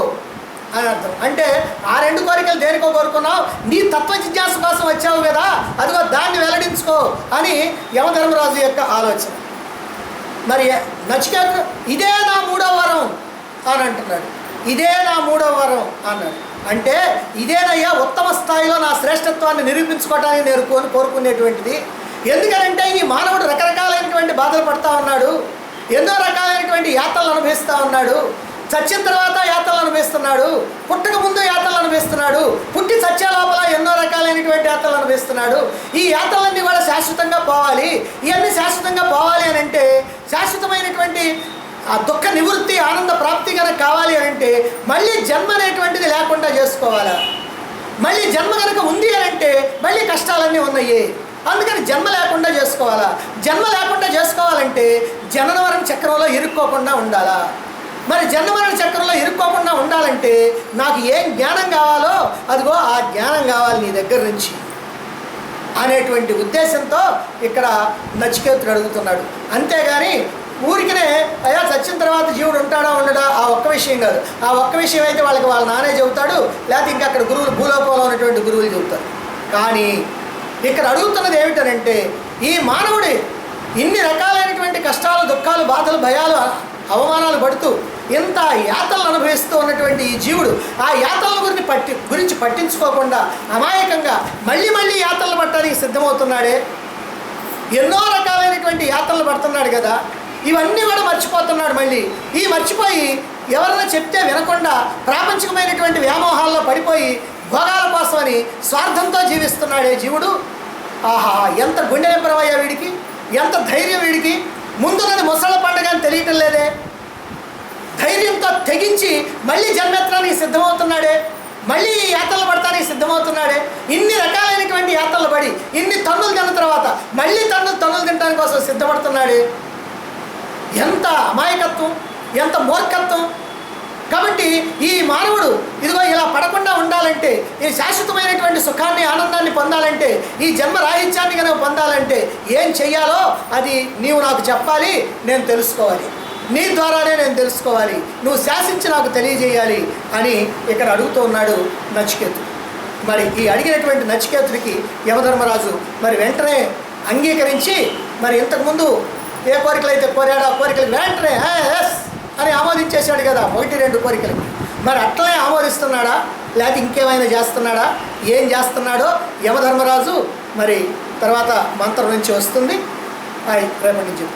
అని అర్థం. అంటే ఆ 2 కోరికలు దేనికో కోరుకున్నావు, నీ తత్వ జిజ్ఞాస కోసం వచ్చావు కదా, అదిగో దాన్ని వెల్లడించుకో అని యమధర్మరాజు యొక్క ఆలోచన. మరి నచికేతుడు ఇదే నా 3వ వరం అని అంటున్నాడు. ఇదే నా 3వ వరం అన్నాడు. అంటే ఇదేనయ్యా ఉత్తమ స్థాయిలో నా శ్రేష్టత్వాన్ని నిరూపించుకోవడానికి నేను కోరుకునేటువంటిది. ఎందుకనంటే ఈ మానవుడు రకరకాలైనటువంటి బాధలు పడుతూ ఉన్నాడు, ఎన్నో రకాలైనటువంటి యాత్రలు అనుభవిస్తూ ఉన్నాడు, చచ్చిన తర్వాత యాత్రలు అనుభవిస్తున్నాడు, పుట్టక ముందు యాత్రలు అనుభవిస్తున్నాడు, పుట్టి చచ్చే లోపల ఎన్నో రకాలైనటువంటి యాత్రలు అనుభవిస్తున్నాడు. ఈ యాత్రలన్నీ కూడా శాశ్వతంగా పోవాలి. ఇవన్నీ శాశ్వతంగా పోవాలి అని అంటే శాశ్వతమైనటువంటి ఆ దుఃఖ నివృత్తి, ఆనంద ప్రాప్తి కనుక కావాలి అని అంటే మళ్ళీ జన్మ అనేటువంటిది లేకుండా చేసుకోవాలా. మళ్ళీ జన్మ కనుక ఉంది అని అంటే మళ్ళీ కష్టాలన్నీ ఉన్నాయి. అందుకని జన్మ లేకుండా చేసుకోవాలా. జన్మ లేకుండా చేసుకోవాలంటే జననవరణ చక్రంలో ఇరుక్కోకుండా ఉండాలా. మరి జన్మవరణ చక్రంలో ఇరుక్కోకుండా ఉండాలంటే నాకు ఏం జ్ఞానం కావాలో అదిగో ఆ జ్ఞానం కావాలి నీ దగ్గర నుంచి అనేటువంటి ఉద్దేశంతో ఇక్కడ నచికేతుడు అడుగుతున్నాడు. అంతేగాని ఊరికినే అయ్యా చచ్చిన తర్వాత జీవుడు ఉంటాడా ఉండడా ఆ ఒక్క విషయం కాదు. ఆ ఒక్క విషయం అయితే వాళ్ళకి వాళ్ళ నానే చెబుతాడు, లేకపోతే ఇంకా అక్కడ గురువులు భూలోకంలో ఉన్నటువంటి గురువులు చెబుతారు. కానీ ఇక్కడ అడుగుతున్నది ఏమిటనంటే ఈ మానవుడి ఇన్ని రకాలైనటువంటి కష్టాలు, దుఃఖాలు, బాధలు, భయాలు, అవమానాలు పడుతూ ఇంత యాతనలు అనుభవిస్తూ ఉన్నటువంటి ఈ జీవుడు ఆ యాతనల గురించి పట్టించుకోకుండా అమాయకంగా మళ్ళీ మళ్ళీ యాతనలు పట్టడానికి సిద్ధమవుతున్నాడే. ఎన్నో రకాలైనటువంటి యాతనలు పడుతున్నాడు కదా, ఇవన్నీ కూడా మర్చిపోతున్నాడు. మళ్ళీ ఈ మర్చిపోయి ఎవరైనా చెప్తే వినకుండా ప్రాపంచికమైనటువంటి వ్యామోహాల్లో పడిపోయి భోగాల కోసమని స్వార్థంతో జీవిస్తున్నాడే జీవుడు. ఆహా, ఎంత గుండె నింపరమయ్యా వీడికి, ఎంత ధైర్యం వీడికి. ముందున్నది ముసళ్ళ పండుగ అని తెలియటం లేదే. ధైర్యంతో తెగించి మళ్ళీ జన్మెత్తడానికి సిద్ధమవుతున్నాడే, మళ్ళీ యాత్రలు పడటానికి సిద్ధమవుతున్నాడే. ఇన్ని రకాలైనటువంటి యాత్రలు పడి ఇన్ని తన్నులు తిన్న తర్వాత మళ్ళీ తన్నులు తినడానికి కోసం సిద్ధపడుతున్నాడే. ఎంత అమాయకత్వం, ఎంత మూర్ఖత్వం. కాబట్టి ఈ మానవుడు ఇదిగో ఇలా పడకుండా ఉండాలంటే, ఈ శాశ్వతమైనటువంటి సుఖాన్ని, ఆనందాన్ని పొందాలంటే, ఈ జన్మ రాహిత్యాన్ని కనుక పొందాలంటే ఏం చెయ్యాలో అది నీవు నాకు చెప్పాలి, నేను తెలుసుకోవాలి. నీ ద్వారానే నేను తెలుసుకోవాలి, నువ్వు శాసించి నాకు తెలియజేయాలి అని ఇక్కడ అడుగుతూ ఉన్నాడు నచికేతు. మరి ఈ అడిగినటువంటి నచికేతుడికి యమధర్మరాజు మరి వెంటనే అంగీకరించి, మరి ఇంతకుముందు ఏ కోరికలు అయితే కోరాడో ఆ కోరికలు వెంటనే ఎస్ అని ఆమోదించేశాడు కదా 1-2 కోరికలకి. మరి అట్లనే ఆమోదిస్తున్నాడా లేకపోతే ఇంకేమైనా చేస్తున్నాడా, ఏం చేస్తున్నాడో యమధర్మరాజు మరి తర్వాత మంత్రం నుంచి వస్తుంది. రేపటి నుంచి